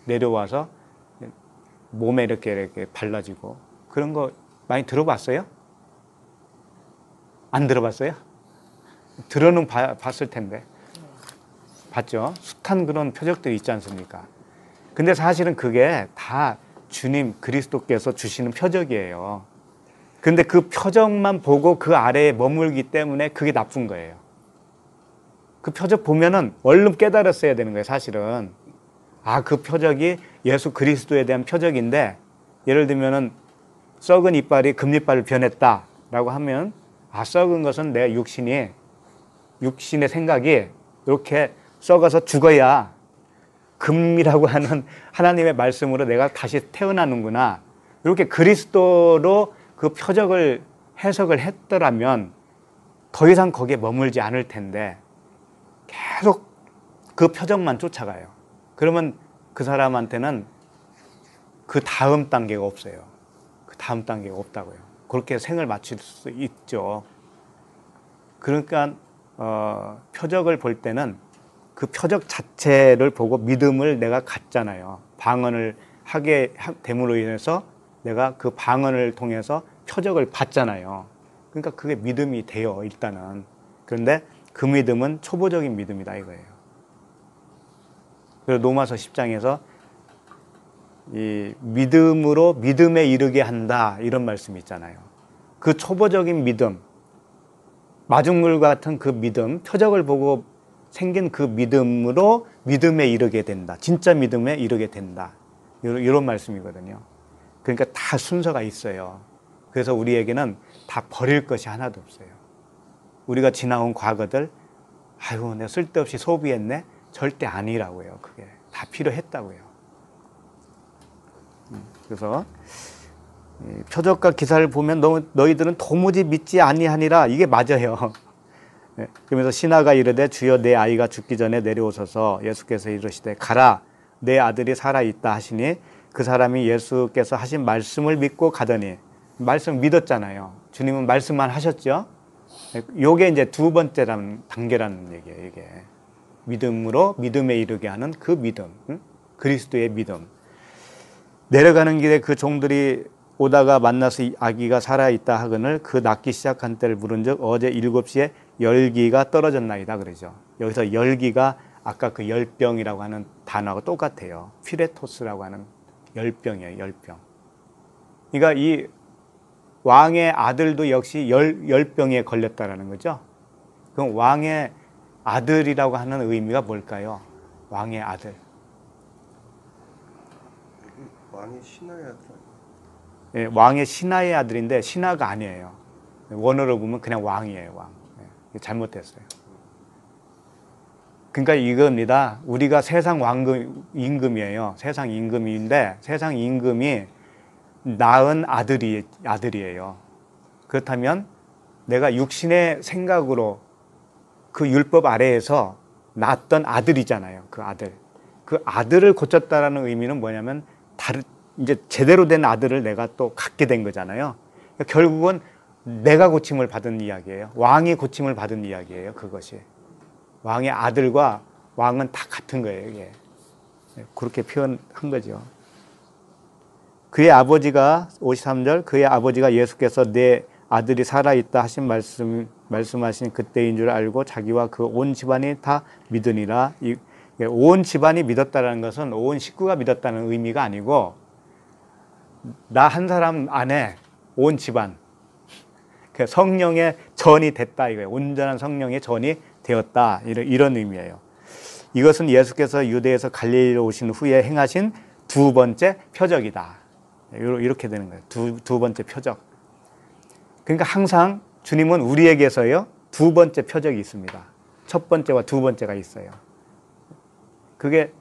내려와서 몸에 이렇게 발라지고 그런 거 많이 들어봤어요? 안 들어봤어요? 들어는 봤을 텐데. 봤죠? 숱한 그런 표적들이 있지 않습니까? 근데 사실은 그게 다 주님 그리스도께서 주시는 표적이에요. 근데 그 표적만 보고 그 아래에 머물기 때문에 그게 나쁜 거예요. 그 표적 보면은 얼른 깨달았어야 되는 거예요, 사실은. 아, 그 표적이 예수 그리스도에 대한 표적인데, 예를 들면은 썩은 이빨이 금이빨을 변했다라고 하면, 아, 썩은 것은 내 육신의 생각이 이렇게 썩어서 죽어야 금이라고 하는 하나님의 말씀으로 내가 다시 태어나는구나. 이렇게 그리스도로 그 표적을 해석을 했더라면 더 이상 거기에 머물지 않을 텐데 계속 그 표적만 쫓아가요. 그러면 그 사람한테는 그 다음 단계가 없어요. 그 다음 단계가 없다고요. 그렇게 생을 맞출 수 있죠. 그러니까 표적을 볼 때는 그 표적 자체를 보고 믿음을 내가 갖잖아요. 방언을 하게 됨으로 인해서 내가 그 방언을 통해서 표적을 받잖아요. 그러니까 그게 믿음이 돼요, 일단은. 그런데 그 믿음은 초보적인 믿음이다 이거예요. 그래서 로마서 10장에서 이 믿음으로 믿음에 이르게 한다 이런 말씀이 있잖아요. 그 초보적인 믿음, 마중물과 같은 그 믿음, 표적을 보고 생긴 그 믿음으로 믿음에 이르게 된다. 진짜 믿음에 이르게 된다. 이런 말씀이거든요. 그러니까 다 순서가 있어요. 그래서 우리에게는 다 버릴 것이 하나도 없어요. 우리가 지나온 과거들, 아유, 내가 쓸데없이 소비했네? 절대 아니라고요. 그게 다 필요했다고요. 그래서 표적과 기사를 보면 너희들은 도무지 믿지 아니하니라. 이게 맞아요. 그러면서 신하가 이르되 주여 내 아이가 죽기 전에 내려오소서. 예수께서 이르시되 가라 내 아들이 살아있다 하시니 그 사람이 예수께서 하신 말씀을 믿고 가더니, 말씀 믿었잖아요. 주님은 말씀만 하셨죠. 요게 이제 두 번째 단계라는 얘기예요. 이게 믿음으로 믿음에 이르게 하는 그 믿음, 그리스도의 믿음. 내려가는 길에 그 종들이 오다가 만나서 아기가 살아있다 하거늘 그 낳기 시작한 때를 물은즉 어제 7시에 열기가 떨어졌나이다 그러죠. 여기서 열기가 아까 그 열병이라고 하는 단어하고 똑같아요. 피레토스라고 하는 열병이에요. 열병. 그러니까 이 왕의 아들도 역시 열병에 걸렸다라는 거죠. 그럼 왕의 아들이라고 하는 의미가 뭘까요? 왕의 아들. 왕이 신하의 아들 아니에요? 예, 왕의 신하의 아들인데 신하가 아니에요. 원어로 보면 그냥 왕이에요. 왕. 예, 잘못됐어요. 그러니까 이겁니다. 우리가 세상 임금이에요. 세상 임금인데 세상 임금이 낳은 아들이에요. 그렇다면 내가 육신의 생각으로 그 율법 아래에서 낳았던 아들이잖아요. 그 아들. 그 아들을 고쳤다라는 의미는 뭐냐면 이제 제대로 된 아들을 내가 또 갖게 된 거잖아요. 그러니까 결국은 내가 고침을 받은 이야기예요. 왕이 고침을 받은 이야기예요. 그것이. 왕의 아들과 왕은 다 같은 거예요. 이게. 그렇게 표현한 거죠. 그의 아버지가 53절 그의 아버지가 예수께서 내 아들이 살아있다 하신 말씀하신 그때인 줄 알고 자기와 그 온 집안이 다 믿으니라. 온 집안이 믿었다는 것은 온 식구가 믿었다는 의미가 아니고 나 한 사람 안에 온 집안, 성령의 전이 됐다 이거예요. 온전한 성령의 전이 되었다 이런 의미예요. 이것은 예수께서 유대에서 갈릴리로 오신 후에 행하신 두 번째 표적이다. 이렇게 되는 거예요. 두 번째 표적. 그러니까 항상 주님은 우리에게서요 두 번째 표적이 있습니다. 첫 번째와 두 번째가 있어요. 그게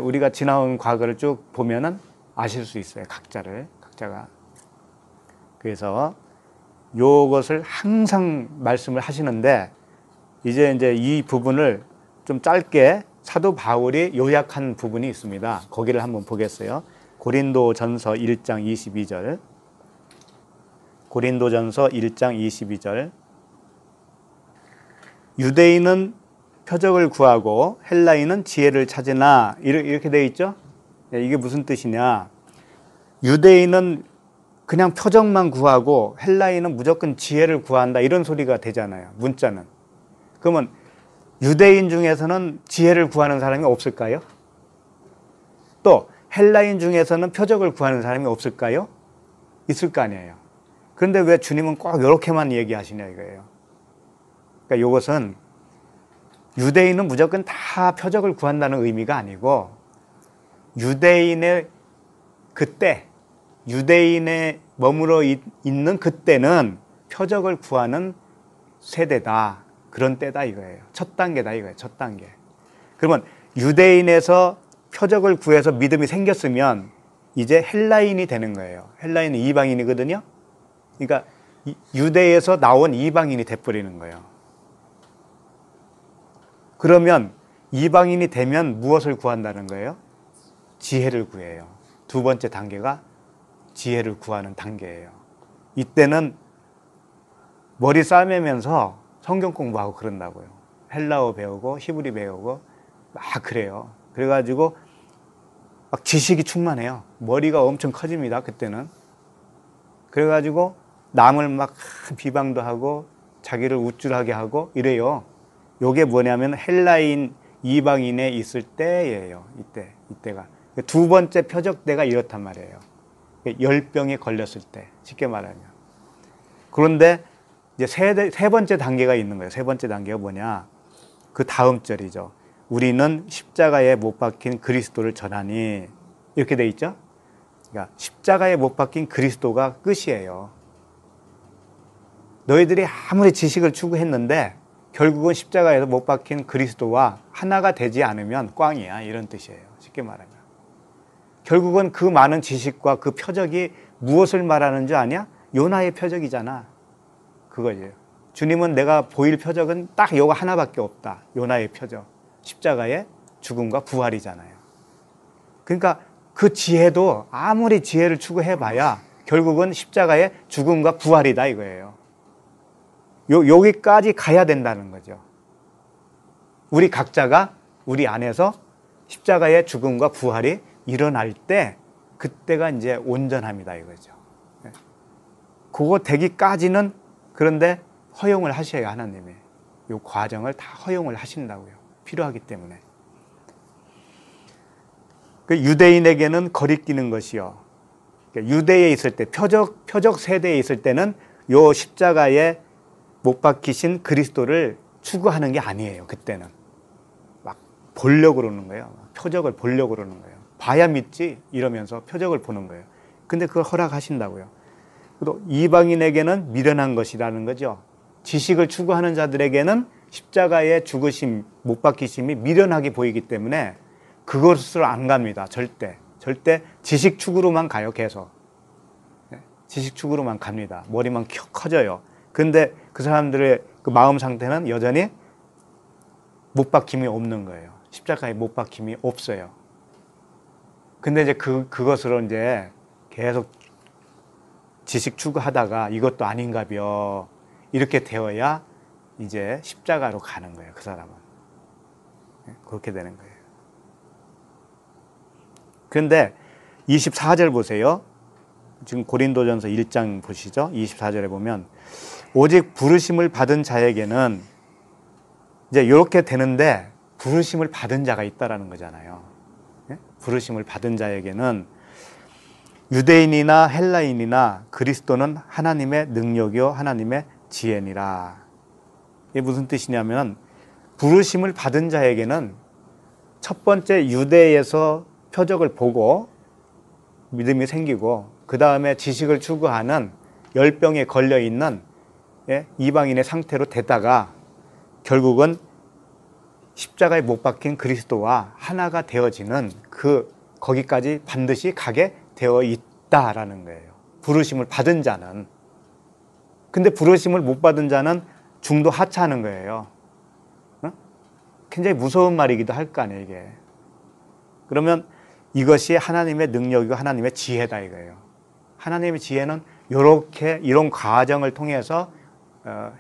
우리가 지나온 과거를 쭉 보면은 아실 수 있어요. 각자가. 그래서 요것을 항상 말씀을 하시는데 이제 이 부분을 좀 짧게 사도 바울이 요약한 부분이 있습니다. 거기를 한번 보겠어요. 고린도전서 1장 22절. 고린도전서 1장 22절. 유대인은 표적을 구하고 헬라인은 지혜를 찾으나 이렇게 되어 있죠. 이게 무슨 뜻이냐? 유대인은 그냥 표적만 구하고 헬라인은 무조건 지혜를 구한다 이런 소리가 되잖아요. 문자는. 그러면 유대인 중에서는 지혜를 구하는 사람이 없을까요? 또 헬라인 중에서는 표적을 구하는 사람이 없을까요? 있을 거 아니에요. 그런데 왜 주님은 꼭 이렇게만 얘기하시냐 이거예요. 그러니까 이것은 유대인은 무조건 다 표적을 구한다는 의미가 아니고 유대인의 그때, 유대인에 머물러 있는 그때는 표적을 구하는 세대다. 그런 때다 이거예요. 첫 단계다 이거예요. 첫 단계. 그러면 유대인에서 표적을 구해서 믿음이 생겼으면 이제 헬라인이 되는 거예요. 헬라인은 이방인이거든요. 그러니까 유대에서 나온 이방인이 돼버리는 거예요. 그러면 이방인이 되면 무엇을 구한다는 거예요? 지혜를 구해요. 두 번째 단계가 지혜를 구하는 단계예요. 이때는 머리 싸매면서 성경 공부하고 그런다고요. 헬라어 배우고 히브리 배우고 막 그래요. 그래가지고 막 지식이 충만해요. 머리가 엄청 커집니다. 그때는. 그래가지고 남을 막 비방도 하고 자기를 우쭐하게 하고 이래요. 요게 뭐냐면 헬라인 이방인에 있을 때예요. 이때가 두 번째 표적대가 이렇단 말이에요. 열병에 걸렸을 때 쉽게 말하면. 그런데 이제 세 번째 단계가 있는 거예요. 세 번째 단계가 뭐냐? 그 다음 절이죠. 우리는 십자가에 못 박힌 그리스도를 전하니 이렇게 돼 있죠. 그러니까 십자가에 못 박힌 그리스도가 끝이에요. 너희들이 아무리 지식을 추구했는데 결국은 십자가에서 못 박힌 그리스도와 하나가 되지 않으면 꽝이야 이런 뜻이에요. 쉽게 말하면. 결국은 그 많은 지식과 그 표적이 무엇을 말하는 줄 아냐? 요나의 표적이잖아. 그거예요. 주님은 내가 보일 표적은 딱 요거 하나밖에 없다. 요나의 표적. 십자가의 죽음과 부활이잖아요. 그러니까 그 지혜도 아무리 지혜를 추구해봐야 결국은 십자가의 죽음과 부활이다 이거예요. 여기까지 가야 된다는 거죠. 우리 각자가 우리 안에서 십자가의 죽음과 부활이 일어날 때 그때가 이제 온전합니다 이거죠. 그거 되기까지는 그런데 허용을 하셔요 하나님이. 이 과정을 다 허용을 하신다고요. 필요하기 때문에. 그 유대인에게는 거리끼는 것이요. 유대에 있을 때 표적 세대에 있을 때는 요 십자가에 못 박히신 그리스도를 추구하는 게 아니에요. 그때는 막 보려고 그러는 거예요. 표적을 보려고 그러는 거예요. 봐야 믿지 이러면서 표적을 보는 거예요. 근데 그걸 허락하신다고요. 또 이방인에게는 미련한 것이라는 거죠. 지식을 추구하는 자들에게는 십자가의 죽으심, 못 박히심이 미련하게 보이기 때문에 그것을 안 갑니다. 절대 지식 추구로만 가요. 계속 지식 추구로만 갑니다. 머리만 커져요. 근데 그 사람들의 그 마음 상태는 여전히 못 박힘이 없는 거예요. 십자가에 못 박힘이 없어요. 근데 이제 그것으로 이제 계속 지식 추구하다가 이것도 아닌가벼 이렇게 되어야 이제 십자가로 가는 거예요. 그 사람은. 그렇게 되는 거예요. 그런데 24절 보세요. 지금 고린도전서 1장 보시죠. 24절에 보면 오직 부르심을 받은 자에게는 이제 이렇게 되는데 부르심을 받은 자가 있다라는 거잖아요. 부르심을 받은 자에게는 유대인이나 헬라인이나 그리스도는 하나님의 능력이요 하나님의 지혜니라. 이게 무슨 뜻이냐면 부르심을 받은 자에게는 첫 번째 유대에서 표적을 보고 믿음이 생기고 그 다음에 지식을 추구하는 열병에 걸려있는 이방인의 상태로 되다가 결국은 십자가에 못 박힌 그리스도와 하나가 되어지는 거기까지 반드시 가게 되어 있다라는 거예요. 부르심을 받은 자는. 근데 부르심을 못 받은 자는 중도 하차하는 거예요. 굉장히 무서운 말이기도 할 거 아니에요, 이게. 그러면 이것이 하나님의 능력이고 하나님의 지혜다 이거예요. 하나님의 지혜는 이런 과정을 통해서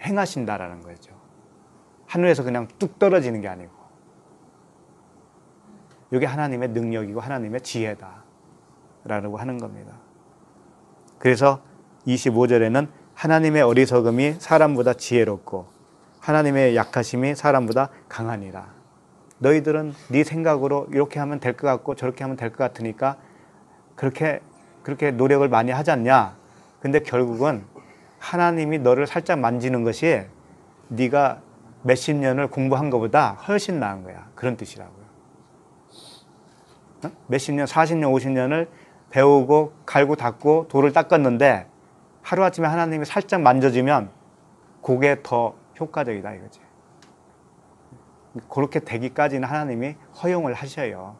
행하신다라는 거죠. 하늘에서 그냥 뚝 떨어지는 게 아니고. 이게 하나님의 능력이고 하나님의 지혜다라고 하는 겁니다. 그래서 25절에는 하나님의 어리석음이 사람보다 지혜롭고 하나님의 약하심이 사람보다 강하니라. 너희들은 네 생각으로 이렇게 하면 될 것 같고 저렇게 하면 될 것 같으니까 그렇게 노력을 많이 하지 않냐. 근데 결국은 하나님이 너를 살짝 만지는 것이 네가 몇십 년을 공부한 것보다 훨씬 나은 거야. 그런 뜻이라고요. 몇십 년, 40년, 50년을 배우고 갈고 닦고 돌을 닦았는데 하루아침에 하나님이 살짝 만져주면 그게 더 효과적이다 이거지. 그렇게 되기까지는 하나님이 허용을 하셔요.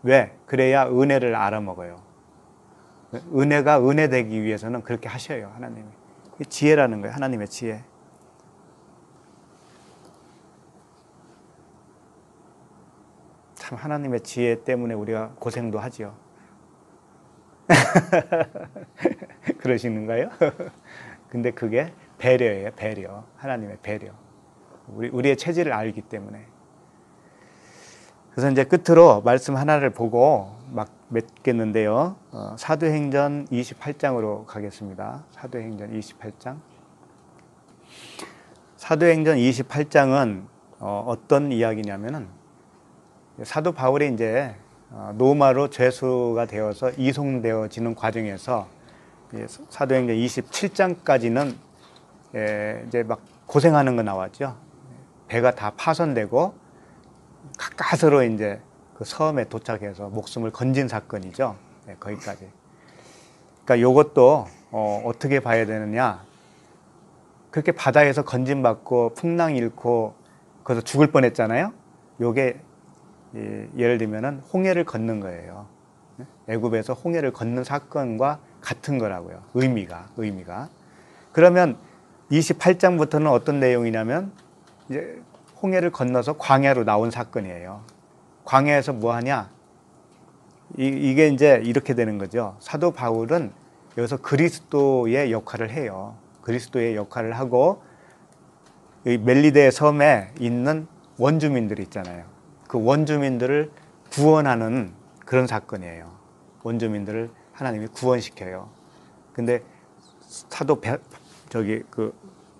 왜? 그래야 은혜를 알아먹어요. 은혜가 은혜 되기 위해서는 그렇게 하셔요. 하나님이. 지혜라는 거예요. 하나님의 지혜. 참 하나님의 지혜 때문에 우리가 고생도 하죠. 그러시는가요? 근데 그게 배려예요. 배려. 하나님의 배려. 우리의 체질을 알기 때문에. 그래서 이제 끝으로 말씀 하나를 보고 막 맺겠는데요. 사도행전 28장으로 가겠습니다. 사도행전 28장. 사도행전 28장은 어떤 이야기냐면은 사도 바울이 이제 로마로 죄수가 되어서 이송되어지는 과정에서 사도행전 27장까지는 이제 막 고생하는 거 나왔죠. 배가 다 파손되고 가까스로 이제 그 섬에 도착해서 목숨을 건진 사건이죠. 거기까지. 그러니까 요것도 어떻게 봐야 되느냐. 그렇게 바다에서 건진받고 풍랑 잃고 거기서 죽을 뻔했잖아요. 요게 예를 들면은 홍해를 걷는 거예요. 애굽에서 홍해를 걷는 사건과 같은 거라고요. 의미가. 그러면 28장부터는 어떤 내용이냐면 이제 홍해를 건너서 광야로 나온 사건이에요. 광야에서 뭐 하냐? 이게 이제 이렇게 되는 거죠. 사도 바울은 여기서 그리스도의 역할을 해요. 그리스도의 역할을 하고 이 멜리데 섬에 있는 원주민들이 있잖아요. 그 원주민들을 구원하는 그런 사건이에요. 원주민들을 하나님이 구원시켜요. 근데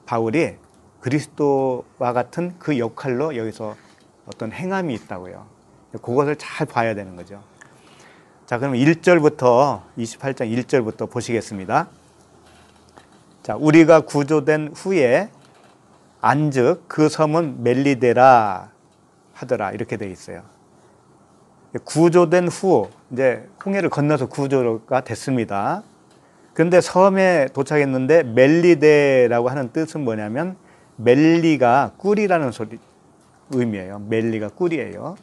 바울이 그리스도와 같은 그 역할로 여기서 어떤 행함이 있다고요. 그것을 잘 봐야 되는 거죠. 자, 그럼 1절부터 28장 1절부터 보시겠습니다. 자, 우리가 구조된 후에 안즉 그 섬은 멜리데라 하더라 이렇게 되어 있어요. 구조된 후 이제 홍해를 건너서 구조가 됐습니다. 그런데 섬에 도착했는데 멜리데라고 하는 뜻은 뭐냐면 멜리가 꿀이라는 의미예요. 멜리가 꿀이에요.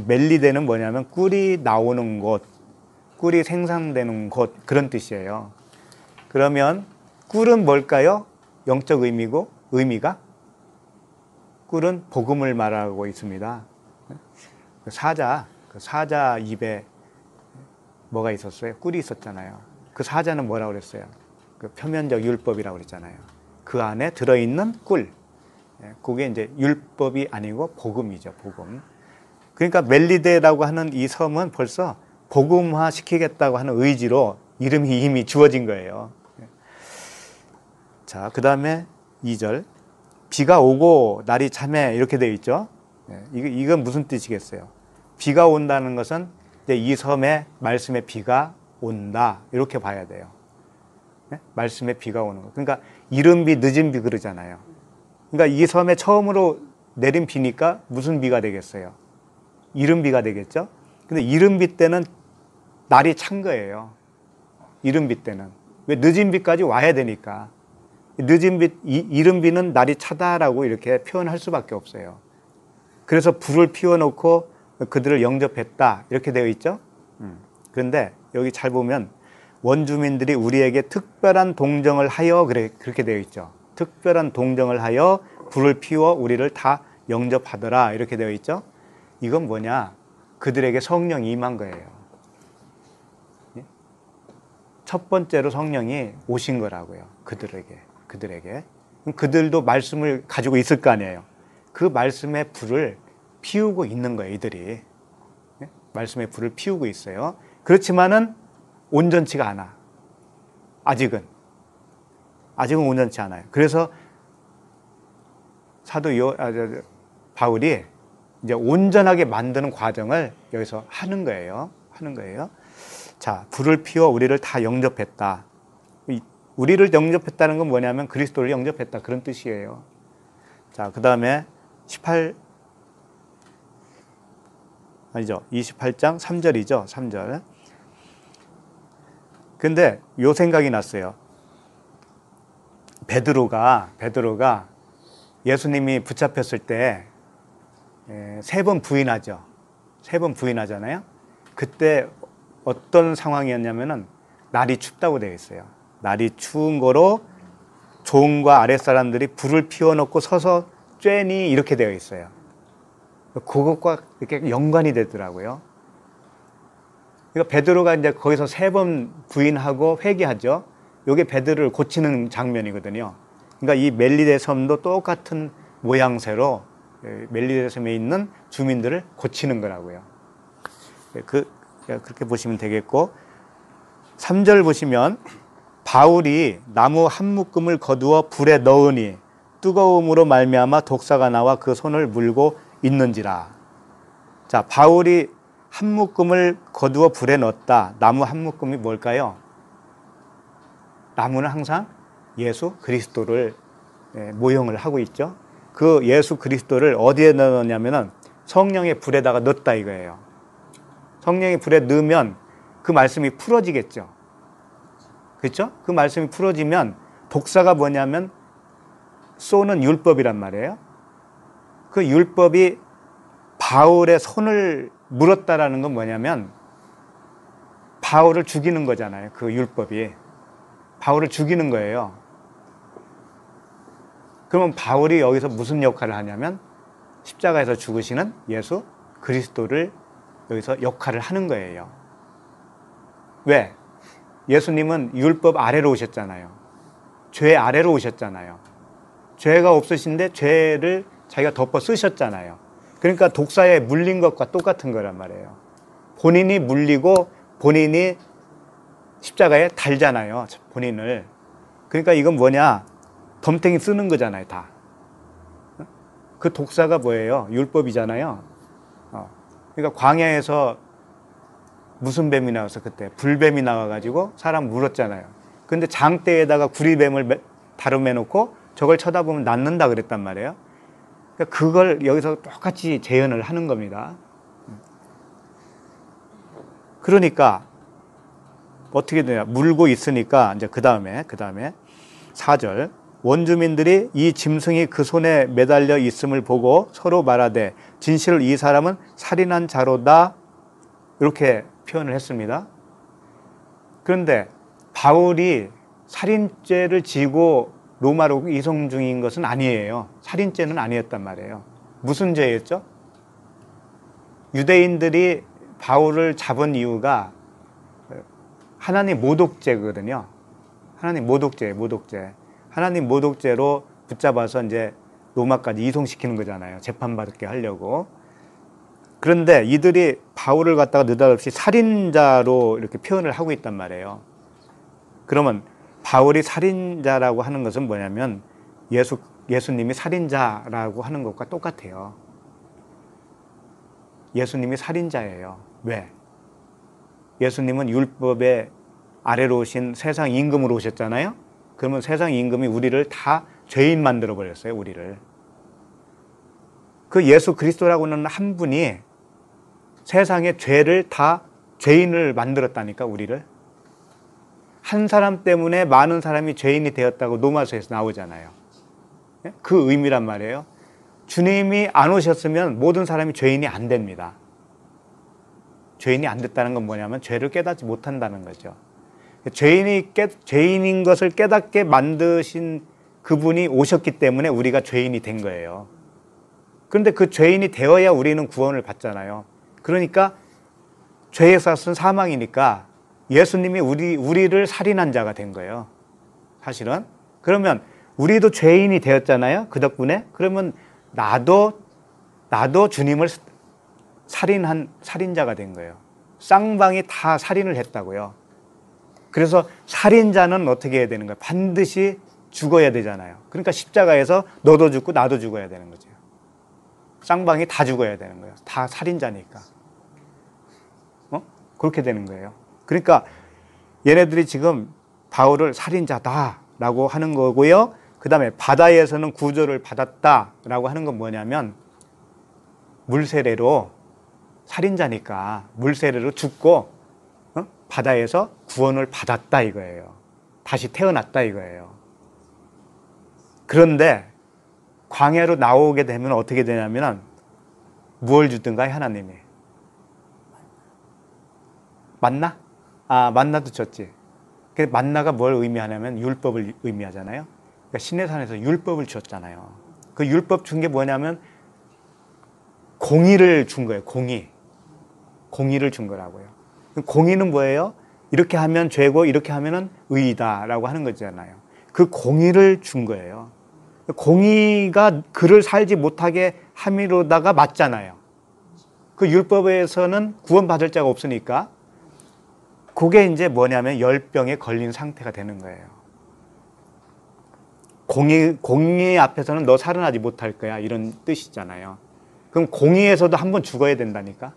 멜리데는 뭐냐면 꿀이 나오는 곳, 꿀이 생산되는 곳 그런 뜻이에요. 그러면 꿀은 뭘까요? 영적 의미가 꿀은 복음을 말하고 있습니다. 그 사자 입에 뭐가 있었어요? 꿀이 있었잖아요. 그 사자는 뭐라고 그랬어요? 그 표면적 율법이라고 그랬잖아요. 그 안에 들어있는 꿀. 그게 이제 율법이 아니고 복음이죠, 복음. 그러니까 멜리데라고 하는 이 섬은 벌써 복음화 시키겠다고 하는 의지로 이름이 이미 주어진 거예요. 자, 그 다음에 2절. 비가 오고 날이 참해 이렇게 되어 있죠. 이건 무슨 뜻이겠어요? 비가 온다는 것은 이제 이 섬에 말씀의 비가 온다 이렇게 봐야 돼요. 말씀의 비가 오는 거. 그러니까 이른 비 늦은 비 그러잖아요. 그러니까 이 섬에 처음으로 내린 비니까 무슨 비가 되겠어요? 이른 비가 되겠죠. 근데 이른 비 때는 날이 찬 거예요. 이른 비 때는. 왜? 늦은 비까지 와야 되니까. 이른 비는 날이 차다라고 이렇게 표현할 수밖에 없어요. 그래서 불을 피워놓고 그들을 영접했다 이렇게 되어 있죠. 그런데 여기 잘 보면 원주민들이 우리에게 특별한 동정을 하여 그렇게 되어 있죠. 특별한 동정을 하여 불을 피워 우리를 다 영접하더라 이렇게 되어 있죠. 이건 뭐냐? 그들에게 성령이 임한 거예요. 첫 번째로 성령이 오신 거라고요. 그들에게. 그럼 그들도 말씀을 가지고 있을 거 아니에요. 그 말씀의 불을 피우고 있는 거예요, 이들이. 말씀의 불을 피우고 있어요. 그렇지만은 온전치가 않아. 아직은 온전치 않아요. 그래서 바울이 이제 온전하게 만드는 과정을 여기서 하는 거예요. 자, 불을 피워 우리를 다 영접했다. 우리를 영접했다는 건 뭐냐면 그리스도를 영접했다, 그런 뜻이에요. 자, 그 다음에 28장 3절이죠. 3절. 근데 요 생각이 났어요. 베드로가 예수님이 붙잡혔을 때 세 번 부인하죠. 3번 부인하잖아요. 그때 어떤 상황이었냐면은 날이 춥다고 되어 있어요. 날이 추운 거로 종과 아랫사람들이 불을 피워놓고 서서 쬐니 이렇게 되어 있어요. 그것과 이렇게 연관이 되더라고요. 그러니까 베드로가 이제 거기서 3번 부인하고 회개하죠. 이게 베드로를 고치는 장면이거든요. 그러니까 이 멜리데 섬도 똑같은 모양새로 멜리데 섬에 있는 주민들을 고치는 거라고요. 그렇게 보시면 되겠고, 3절 보시면 바울이 나무 한 묶음을 거두어 불에 넣으니 뜨거움으로 말미암아 독사가 나와 그 손을 물고 있는지라. 자, 바울이 한 묶음을 거두어 불에 넣었다. 나무 한 묶음이 뭘까요? 나무는 항상 예수 그리스도를 모형을 하고 있죠. 그 예수 그리스도를 어디에 넣었냐면은 성령의 불에다가 넣었다 이거예요. 성령의 불에 넣으면 그 말씀이 풀어지겠죠. 그렇죠? 그 말씀이 풀어지면 독사가 뭐냐면 쏘는 율법이란 말이에요. 그 율법이 바울의 손을 물었다라는 건 뭐냐면 바울을 죽이는 거잖아요. 그 율법이 바울을 죽이는 거예요. 그러면 바울이 여기서 무슨 역할을 하냐면 십자가에서 죽으시는 예수 그리스도를 여기서 역할을 하는 거예요. 왜? 예수님은 율법 아래로 오셨잖아요. 죄 아래로 오셨잖아요. 죄가 없으신데 죄를 자기가 덮어 쓰셨잖아요. 그러니까 독사에 물린 것과 똑같은 거란 말이에요. 본인이 물리고 본인이 십자가에 달잖아요. 본인을. 그러니까 이건 뭐냐? 덤탱이 쓰는 거잖아요, 다. 그 독사가 뭐예요? 율법이잖아요. 그러니까 광야에서 무슨 뱀이 나와서 그때 불뱀이 나와가지고 사람 물었잖아요. 근데 장대에다가 구리뱀을 다rum해 놓고 저걸 쳐다보면 낫는다 그랬단 말이에요. 그러니까 그걸 여기서 똑같이 재현을 하는 겁니다. 그러니까 어떻게 되냐? 물고 있으니까 이제 그 다음에 4절. 원주민들이 이 짐승이 그 손에 매달려 있음을 보고 서로 말하되 진실 이 사람은 살인한 자로다, 이렇게 표현을 했습니다. 그런데 바울이 살인죄를 지고 로마로 이송 중인 것은 아니에요. 살인죄는 아니었단 말이에요. 무슨 죄였죠? 유대인들이 바울을 잡은 이유가 하나님 모독죄거든요. 하나님 모독죄. 하나님 모독죄로 붙잡아서 이제 로마까지 이송시키는 거잖아요. 재판받게 하려고. 그런데 이들이 바울을 갖다가 느닷없이 살인자로 이렇게 표현을 하고 있단 말이에요. 그러면 바울이 살인자라고 하는 것은 뭐냐면 예수님이 살인자라고 하는 것과 똑같아요. 예수님이 살인자예요. 왜? 예수님은 율법의 아래로 오신 세상 임금으로 오셨잖아요. 그러면 세상 임금이 우리를 다 죄인 만들어 버렸어요. 우리를. 그 예수 그리스도라고는 한 분이 세상의 죄를 다 죄인을 만들었다니까, 우리를. 한 사람 때문에 많은 사람이 죄인이 되었다고 로마서에서 나오잖아요. 그 의미란 말이에요. 주님이 안 오셨으면 모든 사람이 죄인이 안 됩니다. 죄인이 안 됐다는 건 뭐냐면 죄를 깨닫지 못한다는 거죠. 죄인인 것을 깨닫게 만드신 그분이 오셨기 때문에 우리가 죄인이 된 거예요. 그런데 그 죄인이 되어야 우리는 구원을 받잖아요. 그러니까 죄의 삭은 사망이니까 예수님이 우리를 살인한 자가 된 거예요. 사실은. 그러면 우리도 죄인이 되었잖아요. 그 덕분에. 그러면 나도 주님을 살인한 살인자가 된 거예요. 쌍방이 다 살인을 했다고요. 그래서 살인자는 어떻게 해야 되는 거예요? 반드시 죽어야 되잖아요. 그러니까 십자가에서 너도 죽고 나도 죽어야 되는 거죠. 쌍방이 다 죽어야 되는 거예요. 다 살인자니까. 그렇게 되는 거예요. 그러니까 얘네들이 지금 바울을 살인자다라고 하는 거고요. 그 다음에 바다에서는 구조를 받았다라고 하는 건 뭐냐면 물세례로 살인자니까 물세례로 죽고 바다에서 구원을 받았다 이거예요. 다시 태어났다 이거예요. 그런데 광야로 나오게 되면 어떻게 되냐면 무엇을 주든가요? 하나님이. 만나? 만나도 줬지. 만나가 뭘 의미하냐면 율법을 의미하잖아요. 그러니까 시내산에서 율법을 줬잖아요. 그 율법 준 게 뭐냐면 공의를 준 거예요. 공의를 준 거라고요. 공의는 뭐예요? 이렇게 하면 죄고 이렇게 하면은 의이다라고 하는 거잖아요. 그 공의를 준 거예요. 공의가 그를 살지 못하게 함이로다가 맞잖아요. 그 율법에서는 구원받을 자가 없으니까 그게 이제 뭐냐면 열병에 걸린 상태가 되는 거예요. 공의 앞에서는 너 살아나지 못할 거야 이런 뜻이잖아요. 그럼 공의에서도 한번 죽어야 된다니까.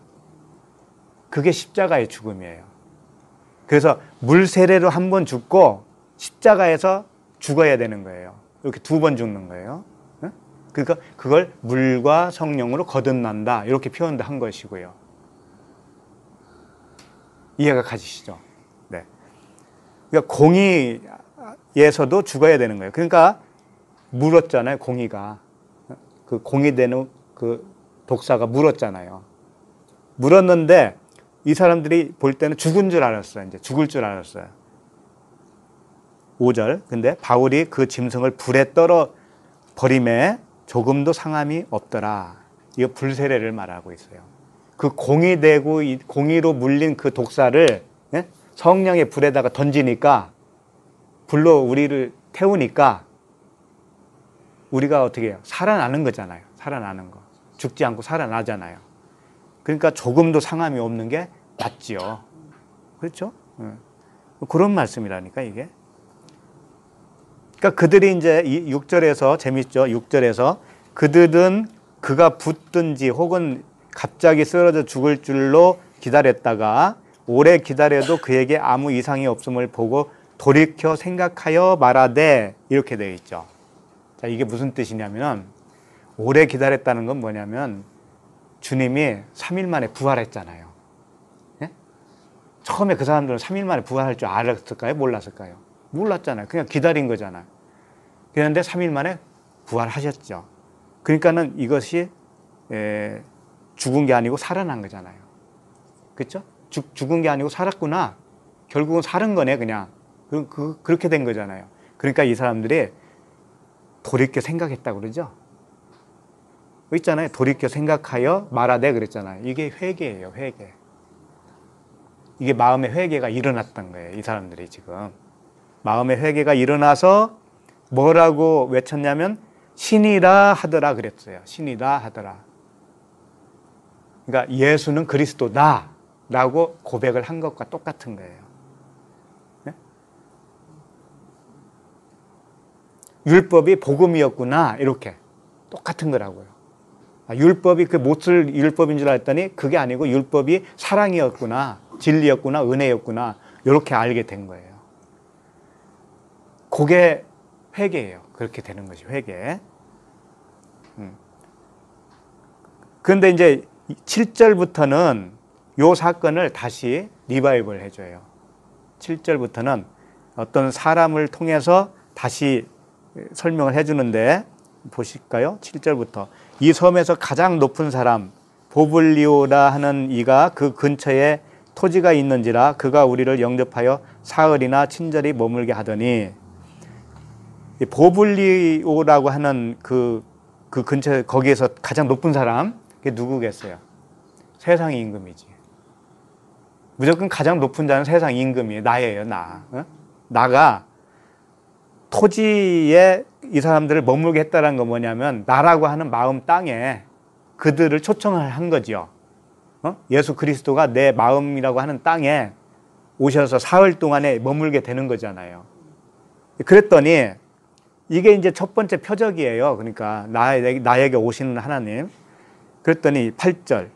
그게 십자가의 죽음이에요. 그래서 물세례로 한번 죽고 십자가에서 죽어야 되는 거예요. 이렇게 2번 죽는 거예요. 그러니까 그걸 물과 성령으로 거듭난다 이렇게 표현도 한 것이고요. 이해가 가시죠? 네. 그러니까 공의에서도 죽어야 되는 거예요. 그러니까 물었잖아요. 공의가 그 공의되는 그 독사가 물었잖아요. 물었는데 이 사람들이 볼 때는 죽은 줄 알았어요. 이제 죽을 줄 알았어요. 5절. 근데 바울이 그 짐승을 불에 떨어 버림에 조금도 상함이 없더라. 이거 불세례를 말하고 있어요. 그 공의되고 공의로 물린 그 독사를 성령의 불에다가 던지니까 불로 우리를 태우니까 우리가 어떻게 해요? 살아나는 거잖아요. 살아나는 거. 죽지 않고 살아나잖아요. 그러니까 조금도 상함이 없는 게 맞지요. 그렇죠? 그런 말씀이라니까 이게. 그러니까 그들이 이제 6절에서 재밌죠? 6절에서 그들은 그가 붙든지 혹은 갑자기 쓰러져 죽을 줄로 기다렸다가 오래 기다려도 그에게 아무 이상이 없음을 보고 돌이켜 생각하여 말하되 이렇게 되어 있죠. 자, 이게 무슨 뜻이냐면 오래 기다렸다는 건 뭐냐면 주님이 3일 만에 부활했잖아요. 예? 처음에 그 사람들은 3일 만에 부활할 줄 알았을까요? 몰랐을까요? 몰랐잖아요. 그냥 기다린 거잖아요. 그런데 3일 만에 부활하셨죠. 그러니까는 이것이 죽은 게 아니고 살아난 거잖아요. 그렇죠? 죽은 게 아니고 살았구나. 결국은 살은 거네 그냥. 그렇게 된 거잖아요. 그러니까 이 사람들이 돌이켜 생각했다고 그러죠. 있잖아요. 돌이켜 생각하여 말하되 그랬잖아요. 이게 회개예요. 회개. 이게 마음의 회개가 일어났던 거예요. 이 사람들이 지금. 마음의 회개가 일어나서 뭐라고 외쳤냐면 신이라 하더라 그랬어요. 신이라 하더라. 그러니까 예수는 그리스도다 라고 고백을 한 것과 똑같은 거예요. 네? 율법이 복음이었구나 이렇게 똑같은 거라고요. 율법이 그 못쓸 율법인 줄 알았더니 그게 아니고 율법이 사랑이었구나 진리였구나 은혜였구나 이렇게 알게 된 거예요. 그게 회개예요. 그렇게 되는 것이 회개. 그런데 이제 7절부터는 요 사건을 다시 리바이벌 해줘요. 7절부터는 어떤 사람을 통해서 다시 설명을 해주는데 보실까요? 7절부터 이 섬에서 가장 높은 사람 보블리오라 하는 이가 그 근처에 토지가 있는지라 그가 우리를 영접하여 사흘이나 친절히 머물게 하더니 보블리오라고 하는 그 근처에 거기에서 가장 높은 사람 그게 누구겠어요? 세상 임금이지. 무조건 가장 높은 자는 세상 임금이에요. 나예요, 나. 나가 토지에 이 사람들을 머물게 했다는 건 뭐냐면 나라고 하는 마음 땅에 그들을 초청을 한 거죠. 예수 그리스도가 내 마음이라고 하는 땅에 오셔서 사흘 동안에 머물게 되는 거잖아요. 그랬더니 이게 이제 첫 번째 표적이에요. 그러니까 나에게 오시는 하나님. 그랬더니 8절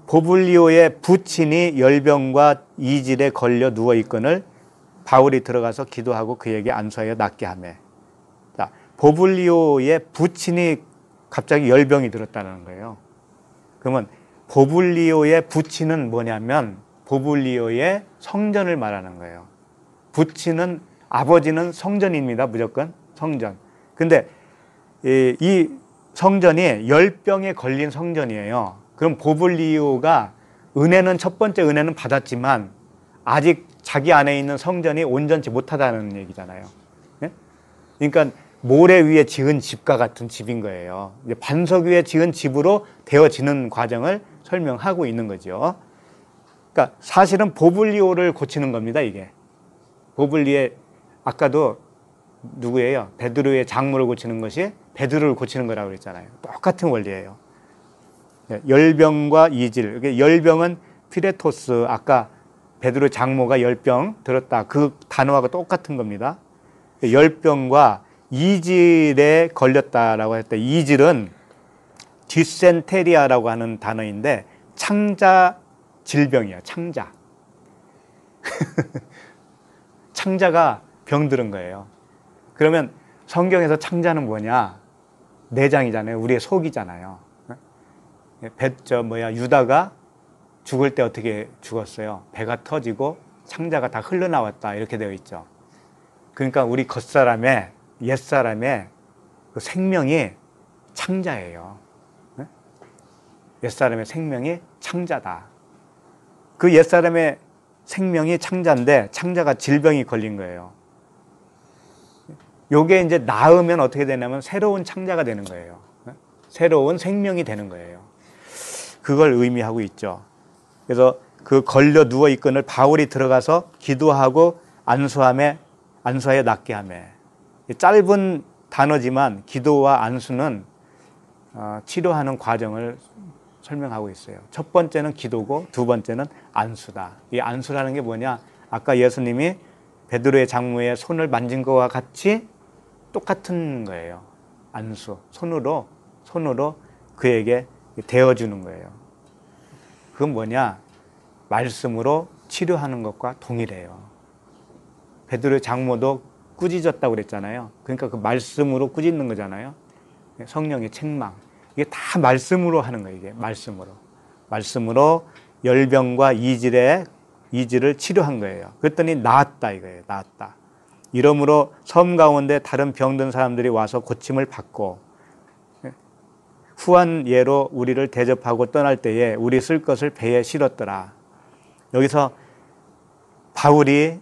보블리오의 부친이 열병과 이질에 걸려 누워 있거늘 바울이 들어가서 기도하고 그에게 안수하여 낫게 하매. 자, 보블리오의 부친이 갑자기 열병이 들었다는 거예요. 그러면 보블리오의 부친은 뭐냐면 보블리오의 성전을 말하는 거예요. 부친은 아버지는 성전입니다. 무조건 성전. 근데 이 성전이 열병에 걸린 성전이에요. 그럼 보블리오가 은혜는 첫 번째 은혜는 받았지만 아직 자기 안에 있는 성전이 온전치 못하다는 얘기잖아요. 네? 그러니까 모래 위에 지은 집과 같은 집인 거예요. 이제 반석 위에 지은 집으로 되어지는 과정을 설명하고 있는 거죠. 그러니까 사실은 보블리오를 고치는 겁니다. 이게 보블리의 아까도 누구예요? 베드로의 장모를 고치는 것이 베드로를 고치는 거라고 그랬잖아요. 똑같은 원리예요. 열병과 이질. 열병은 피레토스, 아까 베드로의 장모가 열병 들었다. 그 단어하고 똑같은 겁니다. 열병과 이질에 걸렸다라고 했다. 이질은 디센테리아라고 하는 단어인데 창자 질병이야. 창자. 창자가 병들은 거예요. 그러면 성경에서 창자는 뭐냐? 내장이잖아요. 우리의 속이잖아요. 유다가 죽을 때 어떻게 죽었어요? 배가 터지고 창자가 다 흘러나왔다. 이렇게 되어 있죠. 그러니까 우리 겉사람의, 옛사람의 그 생명이 창자예요. 옛사람의 생명이 창자다. 그 옛사람의 생명이 창자인데 창자가 질병이 걸린 거예요. 요게 이제 나으면 어떻게 되냐면 새로운 창자가 되는 거예요. 새로운 생명이 되는 거예요. 그걸 의미하고 있죠. 그래서 그 걸려 누워 있거늘 바울이 들어가서 기도하고 안수하여 낫게 하매. 짧은 단어지만 기도와 안수는 치료하는 과정을 설명하고 있어요. 첫 번째는 기도고 두 번째는 안수다. 이 안수라는 게 뭐냐? 아까 예수님이 베드로의 장모의 손을 만진 것과 같이 똑같은 거예요. 안수. 손으로 그에게 대어주는 거예요. 그건 뭐냐? 말씀으로 치료하는 것과 동일해요. 베드로의 장모도 꾸짖었다고 그랬잖아요. 그러니까 그 말씀으로 꾸짖는 거잖아요. 성령의 책망. 이게 다 말씀으로 하는 거예요. 이게 말씀으로 열병과 이질을 치료한 거예요. 그랬더니 나았다 이거예요. 나았다. 이러므로 섬 가운데 다른 병든 사람들이 와서 고침을 받고 후한 예로 우리를 대접하고 떠날 때에 우리 쓸 것을 배에 실었더라. 여기서 바울이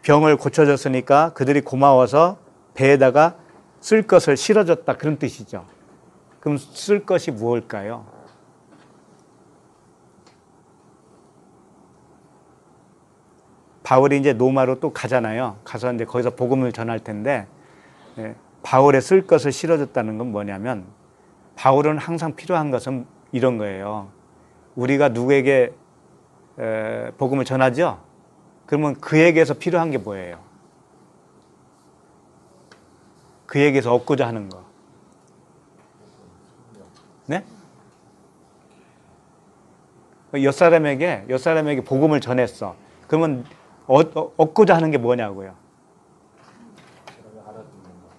병을 고쳐줬으니까 그들이 고마워서 배에다가 쓸 것을 실어줬다. 그런 뜻이죠. 그럼 쓸 것이 무엇일까요? 바울이 이제 로마로 또 가잖아요. 가서 이제 거기서 복음을 전할 텐데, 바울의 쓸 것을 실어줬다는 건 뭐냐면, 바울은 항상 필요한 것은 이런 거예요. 우리가 누구에게 복음을 전하죠? 그러면 그에게서 필요한 게 뭐예요? 그에게서 얻고자 하는 거. 네? 옆사람에게 복음을 전했어. 그러면 얻고자 하는 게 뭐냐고요?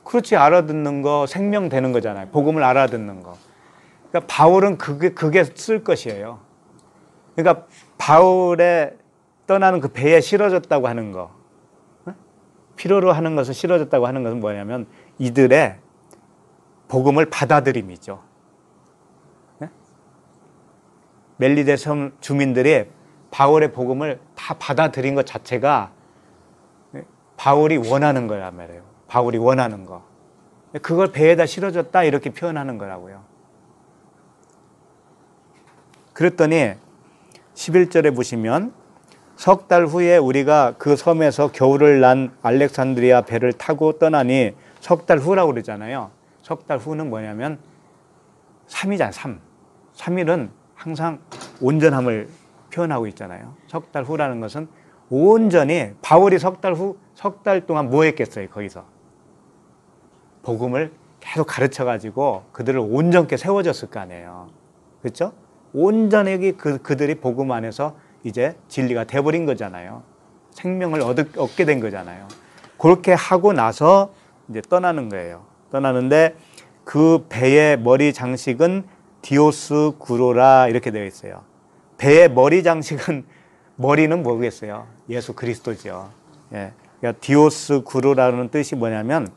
그렇지, 알아듣는 거, 생명 되는 거잖아요. 복음을 알아듣는 거. 그러니까 바울은 그게 쓸 것이에요. 그러니까 바울의 떠나는 그 배에 실어졌다고 하는 거, 필요로 하는 것을 실어졌다고 하는 것은 뭐냐면 이들의 복음을 받아들임이죠. 멜리데 섬 주민들이 바울의 복음을 다 받아들인 것 자체가 바울이 원하는 거란 말이에요. 바울이 원하는 거. 그걸 배에다 실어줬다 이렇게 표현하는 거라고요. 그랬더니 11절에 보시면 석 달 후에 우리가 그 섬에서 겨울을 난 알렉산드리아 배를 타고 떠나니 석 달 후라고 그러잖아요. 석 달 후는 뭐냐면 3이잖아요. 3. 3일은 항상 온전함을 표현하고 있잖아요. 석 달 후라는 것은 온전히 바울이 석 달 동안 뭐 했겠어요? 거기서 복음을 계속 가르쳐 가지고 그들을 온전케 세워줬을 거 아니에요. 그렇죠? 온전히 그들이 복음 안에서 이제 진리가 돼버린 거잖아요. 생명을 얻게 된 거잖아요. 그렇게 하고 나서 이제 떠나는 거예요. 떠나는데 그 배의 머리 장식은 디오스 구로라 이렇게 되어 있어요. 배의 머리 장식은 머리는 뭐겠어요? 예수 그리스도죠. 예. 그러니까 디오스 구로라는 뜻이 뭐냐면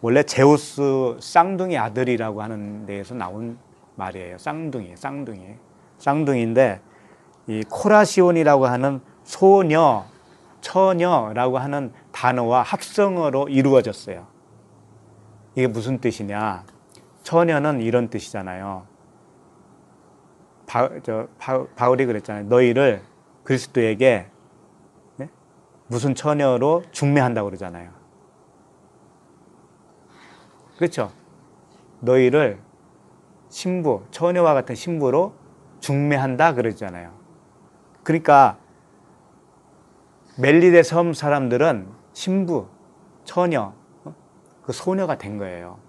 원래 제우스 쌍둥이 아들이라고 하는 데에서 나온 말이에요. 쌍둥이인데 이 코라시온이라고 하는 소녀, 처녀라고 하는 단어와 합성어로 이루어졌어요. 이게 무슨 뜻이냐? 처녀는 이런 뜻이잖아요. 바울이 그랬잖아요. 너희를 그리스도에게 네? 무슨 처녀로 중매한다고 그러잖아요. 그렇죠? 너희를 신부, 처녀와 같은 신부로 중매한다 그러잖아요. 그러니까 멜리데 섬 사람들은 신부, 처녀, 그 소녀가 된 거예요.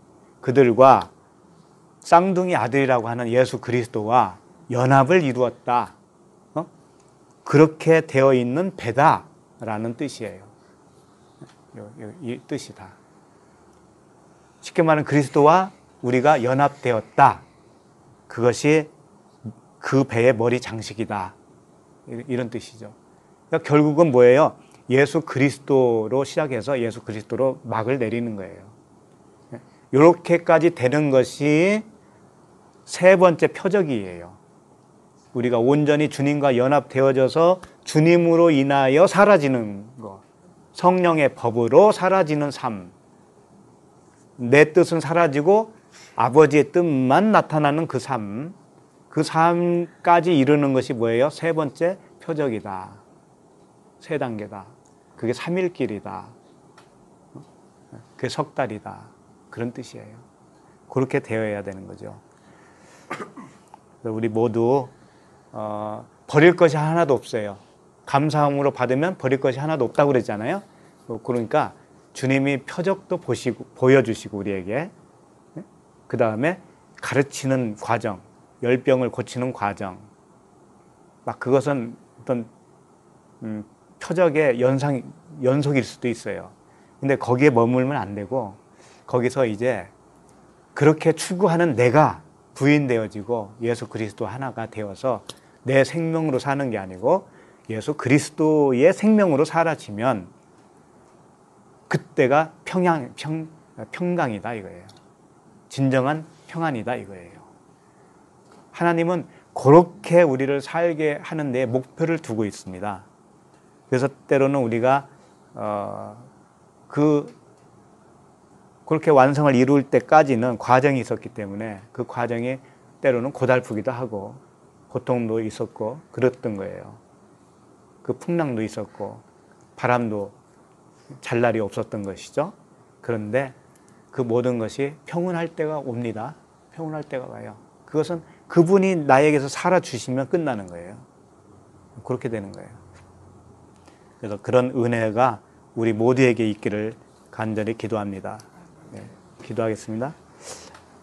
그들과 쌍둥이 아들이라고 하는 예수 그리스도와 연합을 이루었다. 그렇게 되어 있는 배다라는 뜻이에요. 이 뜻이다. 쉽게 말하면 그리스도와 우리가 연합되었다. 그것이 그 배의 머리 장식이다. 이런 뜻이죠. 그러니까 결국은 뭐예요? 예수 그리스도로 시작해서 예수 그리스도로 막을 내리는 거예요. 이렇게까지 되는 것이 세 번째 표적이에요. 우리가 온전히 주님과 연합되어져서 주님으로 인하여 사라지는 것. 성령의 법으로 사라지는 삶. 내 뜻은 사라지고 아버지의 뜻만 나타나는 그 삶. 그 삶까지 이루는 것이 뭐예요? 세 번째 표적이다. 세 단계다. 그게 3일길이다. 그게 석 달이다. 그런 뜻이에요. 그렇게 되어야 되는 거죠. 우리 모두 버릴 것이 하나도 없어요. 감사함으로 받으면 버릴 것이 하나도 없다고 그랬잖아요. 그러니까 주님이 표적도 보여주시고 우리에게 그 다음에 가르치는 과정, 열병을 고치는 과정, 막 그것은 어떤 표적의 연속일 수도 있어요. 근데 거기에 머물면 안 되고 거기서 이제 그렇게 추구하는 내가 부인되어지고 예수 그리스도 하나가 되어서 내 생명으로 사는 게 아니고 예수 그리스도의 생명으로 사라지면 그때가 평강이다 이거예요. 진정한 평안이다 이거예요. 하나님은 그렇게 우리를 살게 하는 데 목표를 두고 있습니다. 그래서 때로는 우리가 그렇게 완성을 이룰 때까지는 과정이 있었기 때문에 그 과정이 때로는 고달프기도 하고 고통도 있었고 그랬던 거예요. 그 풍랑도 있었고 바람도 잘 날이 없었던 것이죠. 그런데 그 모든 것이 평온할 때가 옵니다. 평온할 때가 와요. 그것은 그분이 나에게서 살아주시면 끝나는 거예요. 그렇게 되는 거예요. 그래서 그런 은혜가 우리 모두에게 있기를 간절히 기도합니다. 네, 기도하겠습니다.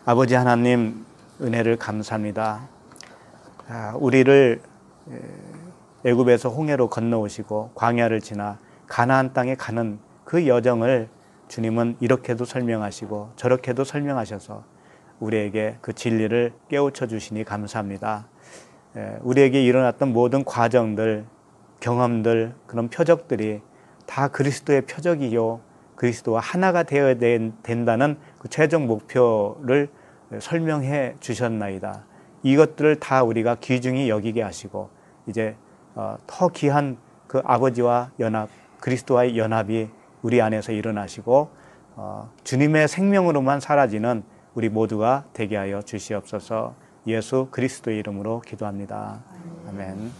아버지 하나님 은혜를 감사합니다. 우리를 애굽에서 홍해로 건너오시고 광야를 지나 가나안 땅에 가는 그 여정을 주님은 이렇게도 설명하시고 저렇게도 설명하셔서 우리에게 그 진리를 깨우쳐 주시니 감사합니다. 우리에게 일어났던 모든 과정들, 경험들, 그런 표적들이 다 그리스도의 표적이요 그리스도와 하나가 되어야 된다는 그 최종 목표를 설명해 주셨나이다. 이것들을 다 우리가 귀중히 여기게 하시고 이제 더 귀한 그 아버지와 연합, 그리스도와의 연합이 우리 안에서 일어나시고 주님의 생명으로만 사라지는 우리 모두가 되게 하여 주시옵소서. 예수 그리스도의 이름으로 기도합니다. 아멘.